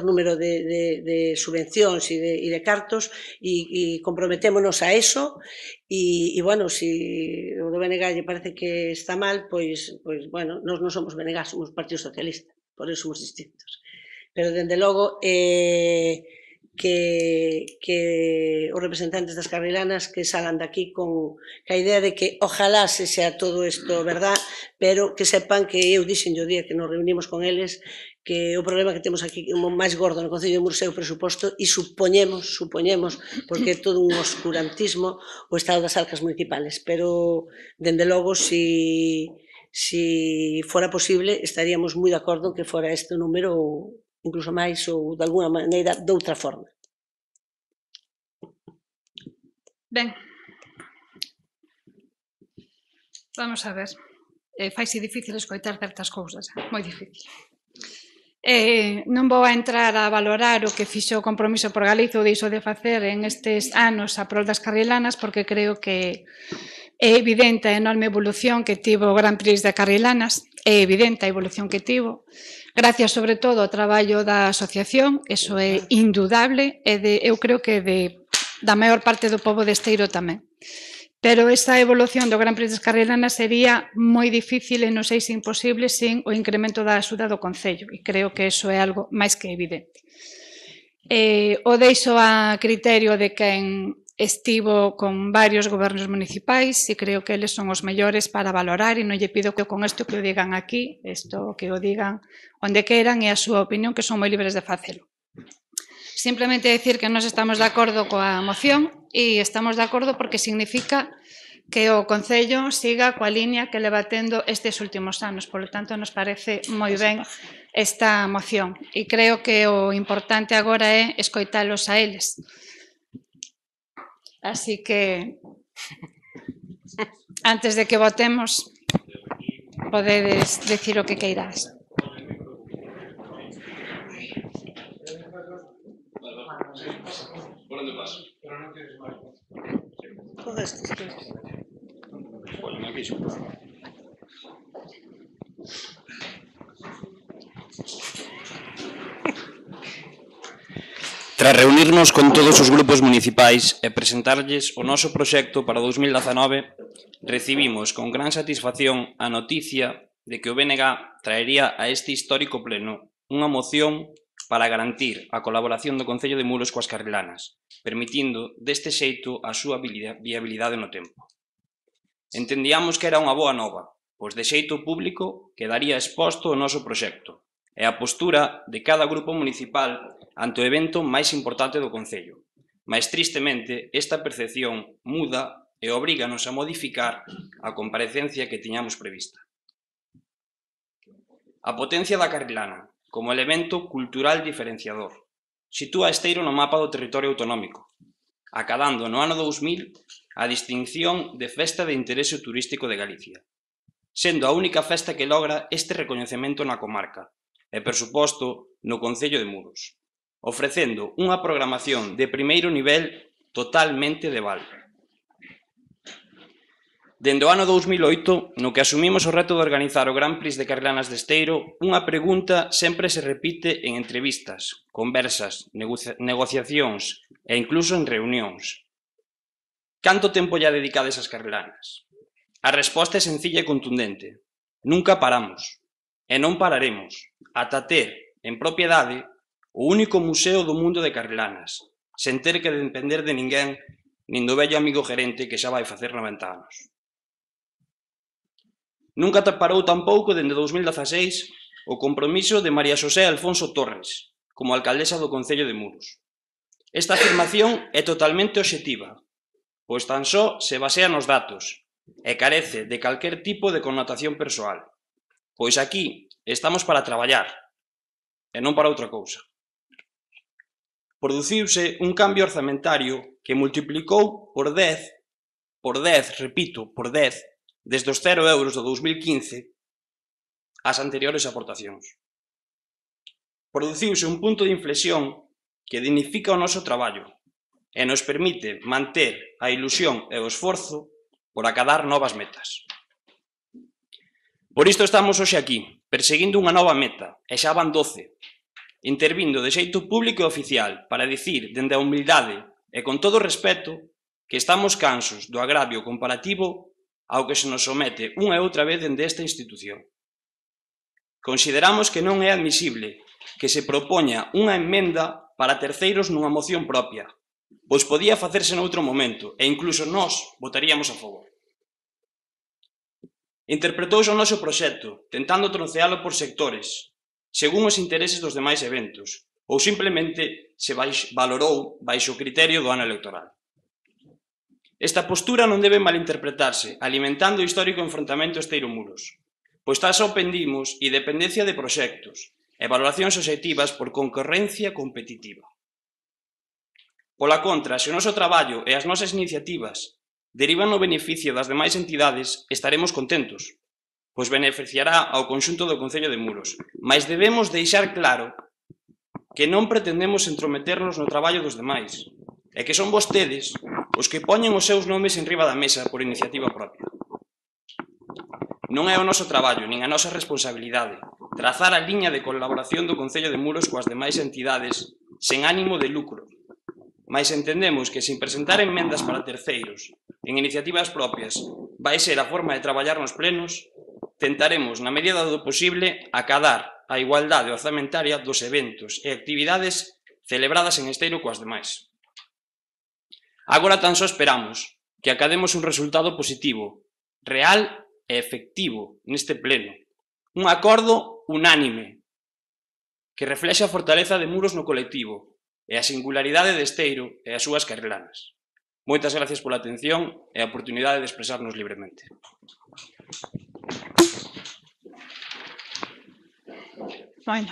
número de subvencións e de cartos e comprometémonos a eso e bueno, se o do BNG lle parece que está mal, pois bueno, nós non somos BNG, somos Partido Socialista, por eso somos distintos. Pero, dende logo, que os representantes das carrilanas que salgan daqui con a idea de que ojalá se sea todo isto verdad, pero que sepan que eu dixen o día que nos reunimos con eles que o problema que temos aquí o máis gordo no Concello de Muros é o presuposto e supoñemos, porque é todo un oscurantismo o estado das arcas municipales, pero dende logo si fora posible estaríamos moi de acordo que fora este número ou incluso máis ou de alguna maneira de outra forma. Ben, vamos a ver. Faise difícil escoitar certas cousas, moi difícil. Non vou a entrar a valorar o que fixo o Compromiso por Galicia ou deixou de facer en estes anos a prol das carrilanas, porque creo que é evidente a enorme evolución que tivo o Gran Prix de Carrilanas, é evidente a evolución que tivo, gracias sobre todo ao traballo da asociación, eso é indudable, e eu creo que da maior parte do pobo de Esteiro tamén. Pero esa evolución do Gran Prix das Carrilanas sería moi difícil e non sei se imposible sin o incremento da axuda do Concello, e creo que eso é algo máis que evidente. O deixo a criterio de quen estivo con varios gobernos municipais e creo que eles son os mellores para valorar e non lle pido que con isto que o digan aquí, isto que o digan onde queran e a súa opinión que son moi libres de facelo. Simplemente decir que nós estamos de acordo coa moción e estamos de acordo porque significa que o Concello siga coa liña que leva tendo estes últimos anos. Por lo tanto, nos parece moi ben esta moción e creo que o importante agora é escoitalos a eles. Así que, antes de que votemos, podedes decir o que queirades. Por onde paso? Poñen aquí, xo. Tras reunirnos con todos os grupos municipais e presentarlles o noso proxecto para 2019, recibimos con gran satisfacción a noticia de que o BNG traería a este histórico pleno unha moción para garantir a colaboración do Concello de Muros coas carrilanas, permitindo deste xeito a súa viabilidade no tempo. Entendíamos que era unha boa nova, pois de xeito público quedaría exposto o noso proxecto e a postura de cada grupo municipal ante o evento máis importante do Concello. Mais tristemente, esta percepción muda e obríganos a modificar a comparecencia que tiñamos prevista. A potencia da carrilana, como elemento cultural diferenciador, sitúa Esteiro no mapa do territorio autonómico, acadando no ano 2000 a distinción de Festa de Interese Turístico de Galicia, sendo a única festa que logra este recoñecemento na comarca, e, por suposto, no Concello de Muros, ofrecendo unha programación de primeiro nivel totalmente de val. Dende o ano 2008, no que asumimos o reto de organizar o Gran Prix de Carrilanas de Esteiro, unha pregunta sempre se repite en entrevistas, conversas, negociacións e incluso en reunións. Canto tempo lle dedicades ás carrilanas? A resposta é sencilla e contundente. Nunca paramos. E non pararemos, ata ter, en propiedade, o único museo do mundo de carrilanas, sen ter que depender de ninguén, nin do vello amigo gerente que xa vai facer 90 anos. Nunca parou tampouco dende 2016 o compromiso de María Xosé Alfonso Torres, como alcaldesa do Concello de Muros. Esta afirmación é totalmente obxectiva, pois tan só se basea nos datos e carece de calquer tipo de connotación persoal. Pois aquí estamos para traballar, e non para outra cousa. Produciuse un cambio orzamentario que multiplicou por 10, desde os 0 euros do 2015 ás anteriores aportacións. Produciuse un punto de inflexión que dignifica o noso traballo e nos permite manter a ilusión e o esforzo por acadar novas metas. Por isto estamos hoxe aquí, perseguindo unha nova meta, e xa van 12, intervindo de xeito público e oficial para dicir, dende a humildade e con todo o respeto, que estamos cansos do agravio comparativo ao que se nos somete unha e outra vez dende esta institución. Consideramos que non é admisible que se propoña unha emenda para terceiros nunha moción propia, pois podía facerse noutro momento e incluso nós votaríamos a favor. Interpretouse o noso proxecto, tentando trocealo por sectores, según os intereses dos demais eventos, ou simplemente se valorou baixo o criterio do ano electoral. Esta postura non debe malinterpretarse, alimentando o histórico enfrontamento Esteiro-Muros, pois tan só pendimos independencia de proxectos e valoracións obxectivas por concorrencia competitiva. Pola contra, se o noso traballo e as nosas iniciativas derivan no beneficio das demais entidades, estaremos contentos, pois beneficiará ao conxunto do Concello de Muros, mas debemos deixar claro que non pretendemos entrometernos no traballo dos demais, e que son vostedes os que poñen os seus nomes enriba da mesa por iniciativa propia. Non é o noso traballo, nin a nosa responsabilidade, trazar a liña de colaboración do Concello de Muros coas demais entidades sen ánimo de lucro, mas entendemos que, sin presentar enmendas para terceiros, en iniciativas propias, vai ser a forma de traballar nos plenos, tentaremos, na medida do posible, acadar a igualdade orzamentaria dos eventos e actividades celebradas en Esteiro coas demais. Agora tan só esperamos que academos un resultado positivo, real e efectivo neste pleno. Un acordo unánime que reflexe a fortaleza de Muros no colectivo e a singularidade de Esteiro e as súas carrelanas. Moitas gracias pola atención e a oportunidade de expresarnos libremente. Bueno,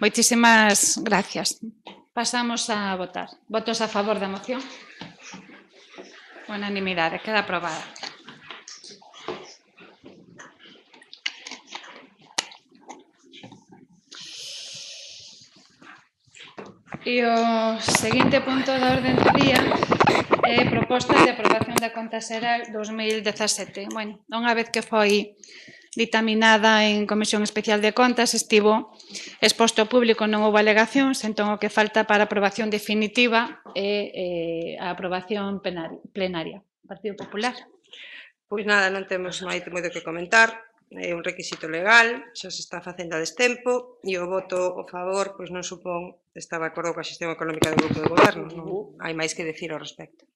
moitísimas gracias. Pasamos a votar. Votos a favor da moción? Unanimidade, queda aprobada. E o seguinte punto da orde do día é proposta de aprobación da conta xeral 2017. Bueno, unha vez que foi ditaminada en Comisión Especial de Contas, estivo exposto ao público, non houve alegacións, entón o que falta para a aprobación definitiva é a aprobación plenaria. Partido Popular. Pois nada, non temos moito que comentar. É un requisito legal, xa se está facendo a destempo e o voto ao favor pois non supón estar de acordo coa xestión económica do grupo de goberno, non hai máis que decir ao respecto.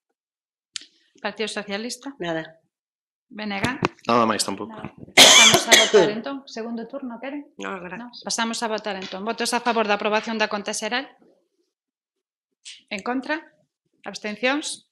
Partido Socialista. Nada. BNG. Nada máis tampouco. Pasamos a votar entón. Segundo turno, queren? Non, gracias. Pasamos a votar entón. Votos a favor da aprobación da conta xeral? En contra? Abstencións?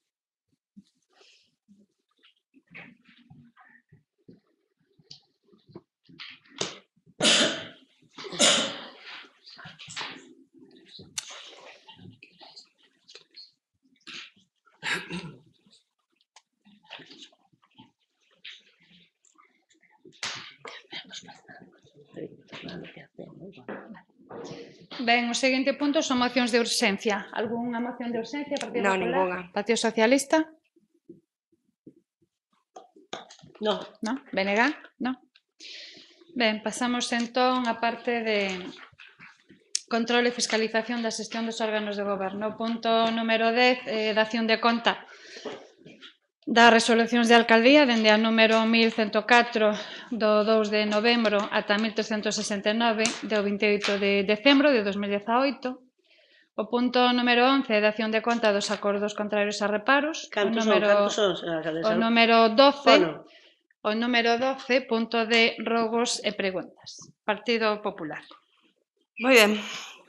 Ben, o seguinte punto son mocións de urxencia. Algúnha moción de urxencia? Partido Non, Popular? ninguna. Partido Socialista? No. No? BNG? No? Ben, pasamos entón a parte de control e fiscalización da xestión dos órganos de goberno. O punto número 10, dación de conta das resolucións de alcaldía dende a número 1104 do 2 de novembro ata 1369 do 28 de decembro de 2018. O punto número 11, dación de conta dos acordos contrarios a reparos. Cantos son? O número 12, o número 12, punto de rogos e preguntas. Partido Popular. Moi ben,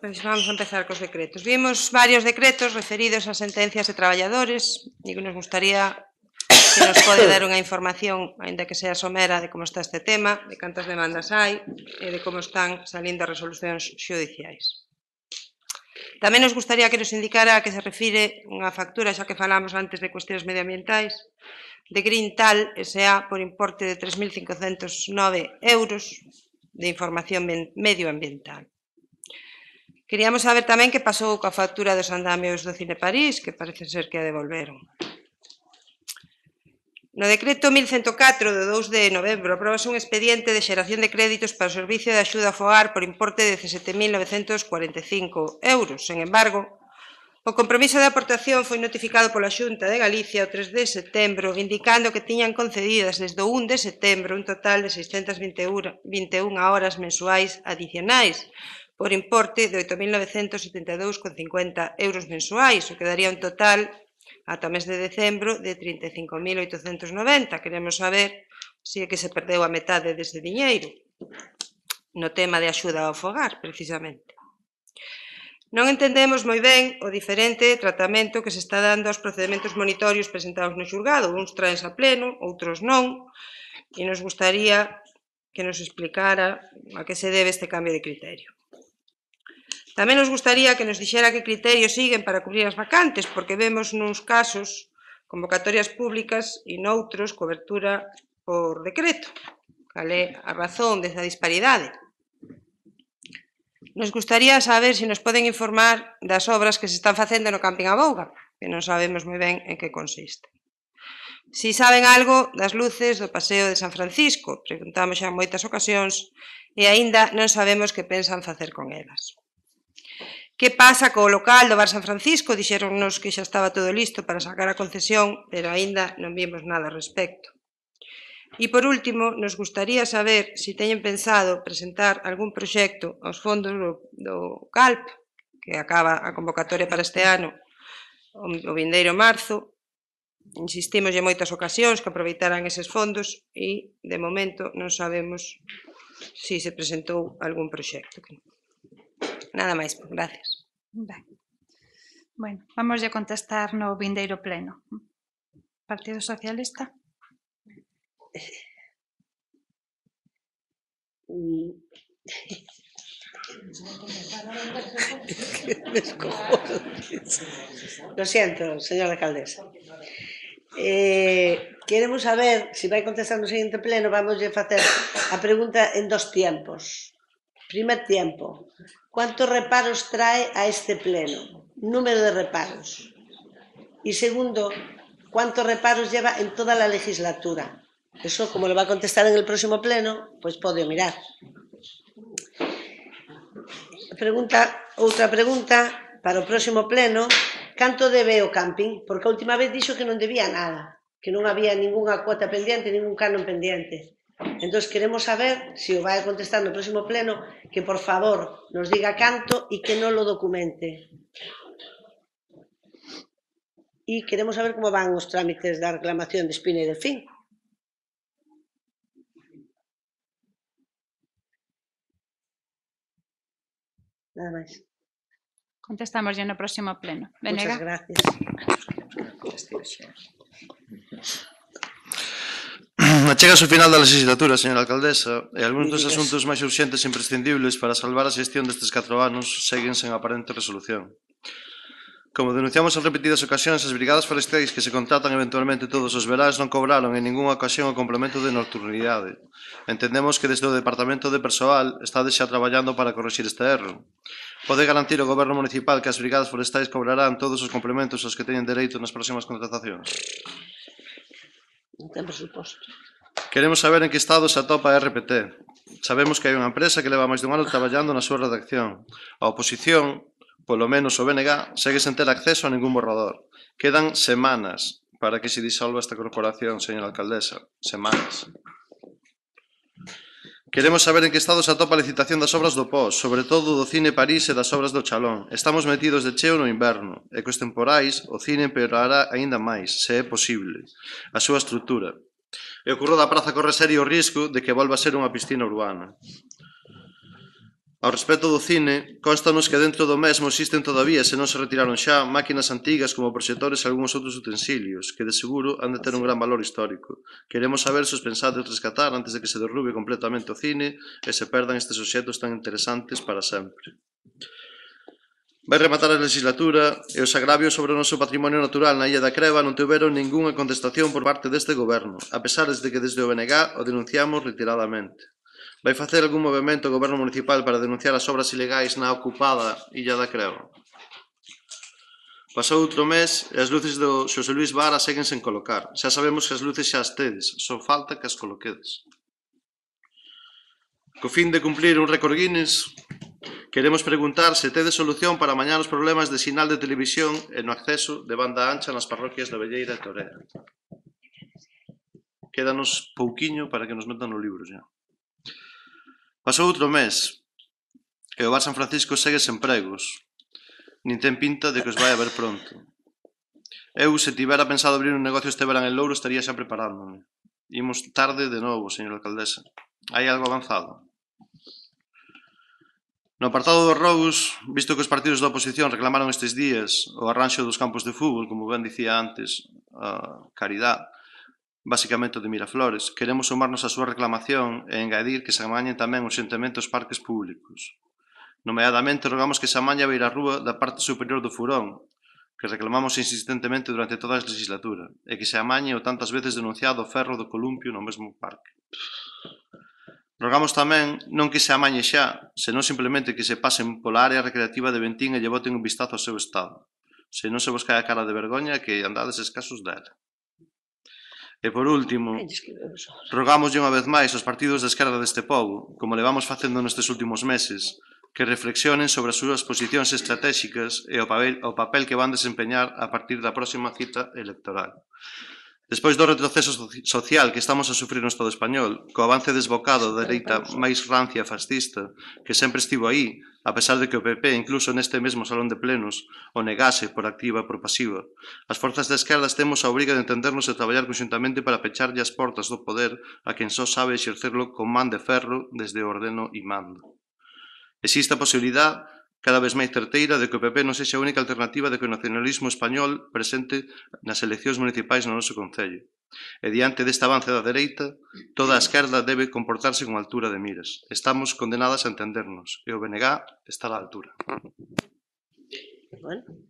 pois vamos a empezar cos decretos. Vimos varios decretos referidos a sentencias de traballadores e que nos gustaría que nos pode dar unha información, aínda que sea somera, de como está este tema, de cantas demandas hai e de como están salindo as resolucións xudiciais. Tamén nos gustaría que nos indicara a que se refire unha factura, xa que falamos antes de cuestións medioambientais, de Greental S.A. por importe de 3.509 euros de información medioambiental. Queríamos saber tamén que pasou coa factura dos andamios do Cine París, que parece ser que a devolveron. No decreto 1104 do 2 de novembro aprobase un expediente de xeración de créditos para o servicio de axuda ao fogar por importe de 17.945 euros. Sen embargo, o compromiso de aportación foi notificado pola Xunta de Galicia o 3 de setembro, indicando que tiñan concedidas desde o 1 de setembro un total de 621 horas mensuais adicionais, por importe de 8.972,50 euros mensuais, o que daría un total ata o mes de decembro de 35.890. Queremos saber se é que se perdeu a metade dese diñeiro no tema de axuda ao fogar, precisamente. Non entendemos moi ben o diferente tratamento que se está dando aos procedementos monitorios presentados no xulgado. Uns traense a pleno, outros non, e nos gustaría que nos explicara a que se debe este cambio de criterio. Tamén nos gustaría que nos dixera que criterios siguen para cubrir as vacantes, porque vemos nuns casos convocatorias públicas e noutros cobertura por decreto. Cal é a razón desa disparidade? Nos gustaría saber se nos poden informar das obras que se están facendo no Camping A Bouga, que non sabemos moi ben en que consiste. Si saben algo das luces do Paseo de San Francisco, preguntamos xa en moitas ocasións, e aínda non sabemos que pensan facer con elas. Que pasa co local do Bar San Francisco? Dixéronnos que xa estaba todo listo para sacar a concesión, pero aínda non vimos nada ao respecto. E, por último, nos gustaría saber se teñen pensado presentar algún proxecto aos fondos do CALP, que acaba a convocatoria para este ano, o vindeiro marzo. Insistimos en moitas ocasións que aproveitaran eses fondos e, de momento, non sabemos se se presentou algún proxecto. Nada máis, gracias. Ben. Bueno, vamos a contestar no vindeiro pleno. Partido Socialista. Lo siento, señora alcaldesa. Queremos saber, se vai contestar no seguinte pleno, vamos a facer a pregunta en dos tiempos. Primer tiempo, ¿cuántos reparos trae a este pleno? Número de reparos. Y segundo, ¿cuántos reparos lleva en toda la legislatura? Eso, como lo va a contestar en el próximo pleno, pues pode mirar. Outra pregunta para o próximo pleno, canto debe o camping? Porque a última vez dixo que non debía nada, que non había ninguna cuota pendiente, ningún canon pendiente. Entón, queremos saber, se o vai a contestar no próximo pleno, que por favor nos diga canto e que non lo documente. E queremos saber como van os trámites da reclamación de Espina e Delfín. Nada máis. Contestamos ya no próximo pleno. Venega. Muchas gracias. Chega o final da legislatura, señora alcaldesa, e algúns dos asuntos máis urxentes e imprescindibles para salvar a xestión destes 4 anos seguen sen aparente resolución. Como denunciamos en repetidas ocasións, as brigadas forestais que se contratan eventualmente todos os veráns non cobraron en ningunha ocasión o complemento de nocturnidade. Entendemos que desde o Departamento de Persoal estades xa traballando para corrixir este erro. Pode garantir o Goberno Municipal que as brigadas forestais cobrarán todos os complementos aos que teñen dereito nas próximas contratacións? Non ten presuposto. Queremos saber en que estado se atopa a RPT. Sabemos que hai unha empresa que leva máis dun ano traballando na súa redacción. A oposición, polo menos o BNG, segue sen ter acceso a ningún borrador. Quedan semanas para que se disolva esta corporación, señora alcaldesa. Semanas. Queremos saber en que estado se atopa a licitación das obras do POS, sobre todo do Cine París e das obras do Chalón. Estamos metidos de cheo no inverno, e cos temporais o cine empeorará aínda máis, se é posible, a súa estrutura. E o curro da praza corre serio o risco de que volva a ser unha piscina urbana. Ao respecto do cine, constanos que dentro do mesmo existen todavía, se non se retiraron xa, máquinas antigas como proxectores e algúns outros utensilios, que de seguro han de ter un gran valor histórico. Queremos saber se os pensades rescatar antes de que se derrube completamente o cine e se perdan estes obxectos tan interesantes para sempre. Vai rematar a legislatura e os agravios sobre o noso patrimonio natural na Illa da Creva non tiveron ningunha contestación por parte deste goberno, a pesar de que desde o BNG o denunciamos reiteradamente. Vai facer algún movimento o Goberno Municipal para denunciar as obras ilegais na ocupada Illa da Creva? Pasou outro mes e as luces do Xosé Luís Vara seguen sen colocar. Xa sabemos que as luces xa as tedes, só falta que as coloquedes. Co fin de cumplir un récord Guinness, queremos preguntar se tedes solución para amañar os problemas de sinal de televisión e no acceso de banda ancha nas parroquias de Velleira e Torea. Quédanos pouquiño para que nos metan no libro xa. Pasou outro mes E o Bar San Francisco segue sen pregos. Nin ten pinta de que os vai a ver pronto. Eu, se tivera pensado abrir un negocio este verán en Louro, estaría xa preparándome. Imos tarde de novo, señora alcaldesa. Hai algo avanzado? No apartado dos roubos, visto que os partidos da oposición reclamaron estes días o arranxo dos campos de fútbol, como ben dicía antes a Caridad, basicamente de Miraflores, queremos sumarnos á súa reclamación e engadir que se amañen tamén urxentemente os parques públicos. Nomeadamente, rogamos que se amañe a beirarrúa da parte superior do furón, que reclamamos insistentemente durante toda a legislatura, e que se amañe o tantas veces denunciado ferro do columpio no mesmo parque. Rogamos tamén non que se amañe xa, senón simplemente que se pasen pola área recreativa de Ventín e lle boten un vistazo ao seu estado, se non se vos cae a cara de vergoña que andades escasos dela. E por último, rogámoslle unha vez máis aos partidos de esquerda deste pobo, como levamos facendo nestes últimos meses, que reflexionen sobre as súas posicións estratégicas e o papel que van desempeñar a partir da próxima cita electoral. Despois do retroceso social que estamos a sufrir no Estado español, co avance desbocado da dereita máis rancia e fascista, que sempre estivo aí, a pesar de que o PP, incluso neste mesmo salón de plenos, o negase por activa e por pasiva, as forzas de esquerdas temos a obriga de entendernos e traballar conxuntamente para pecharlle as portas do poder a quen só sabe exercerlo con man de ferro desde o ordeno e mando. Existe a posibilidade, cada vez máis certeira, de que o PP non sexa a única alternativa de que o nacionalismo español presente nas eleccións municipais no noso concello. E diante deste avance da dereita, toda a esquerda debe comportarse con altura de miras. Estamos condenadas a entendernos, e o BNG está á altura.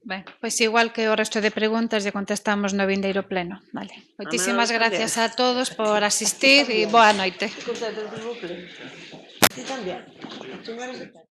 Ben, pois igual que o resto de preguntas lle contestamos no vindeiro pleno. Vale. Moitísimas gracias a todos por asistir e boa noite. Ti tamén. Señores de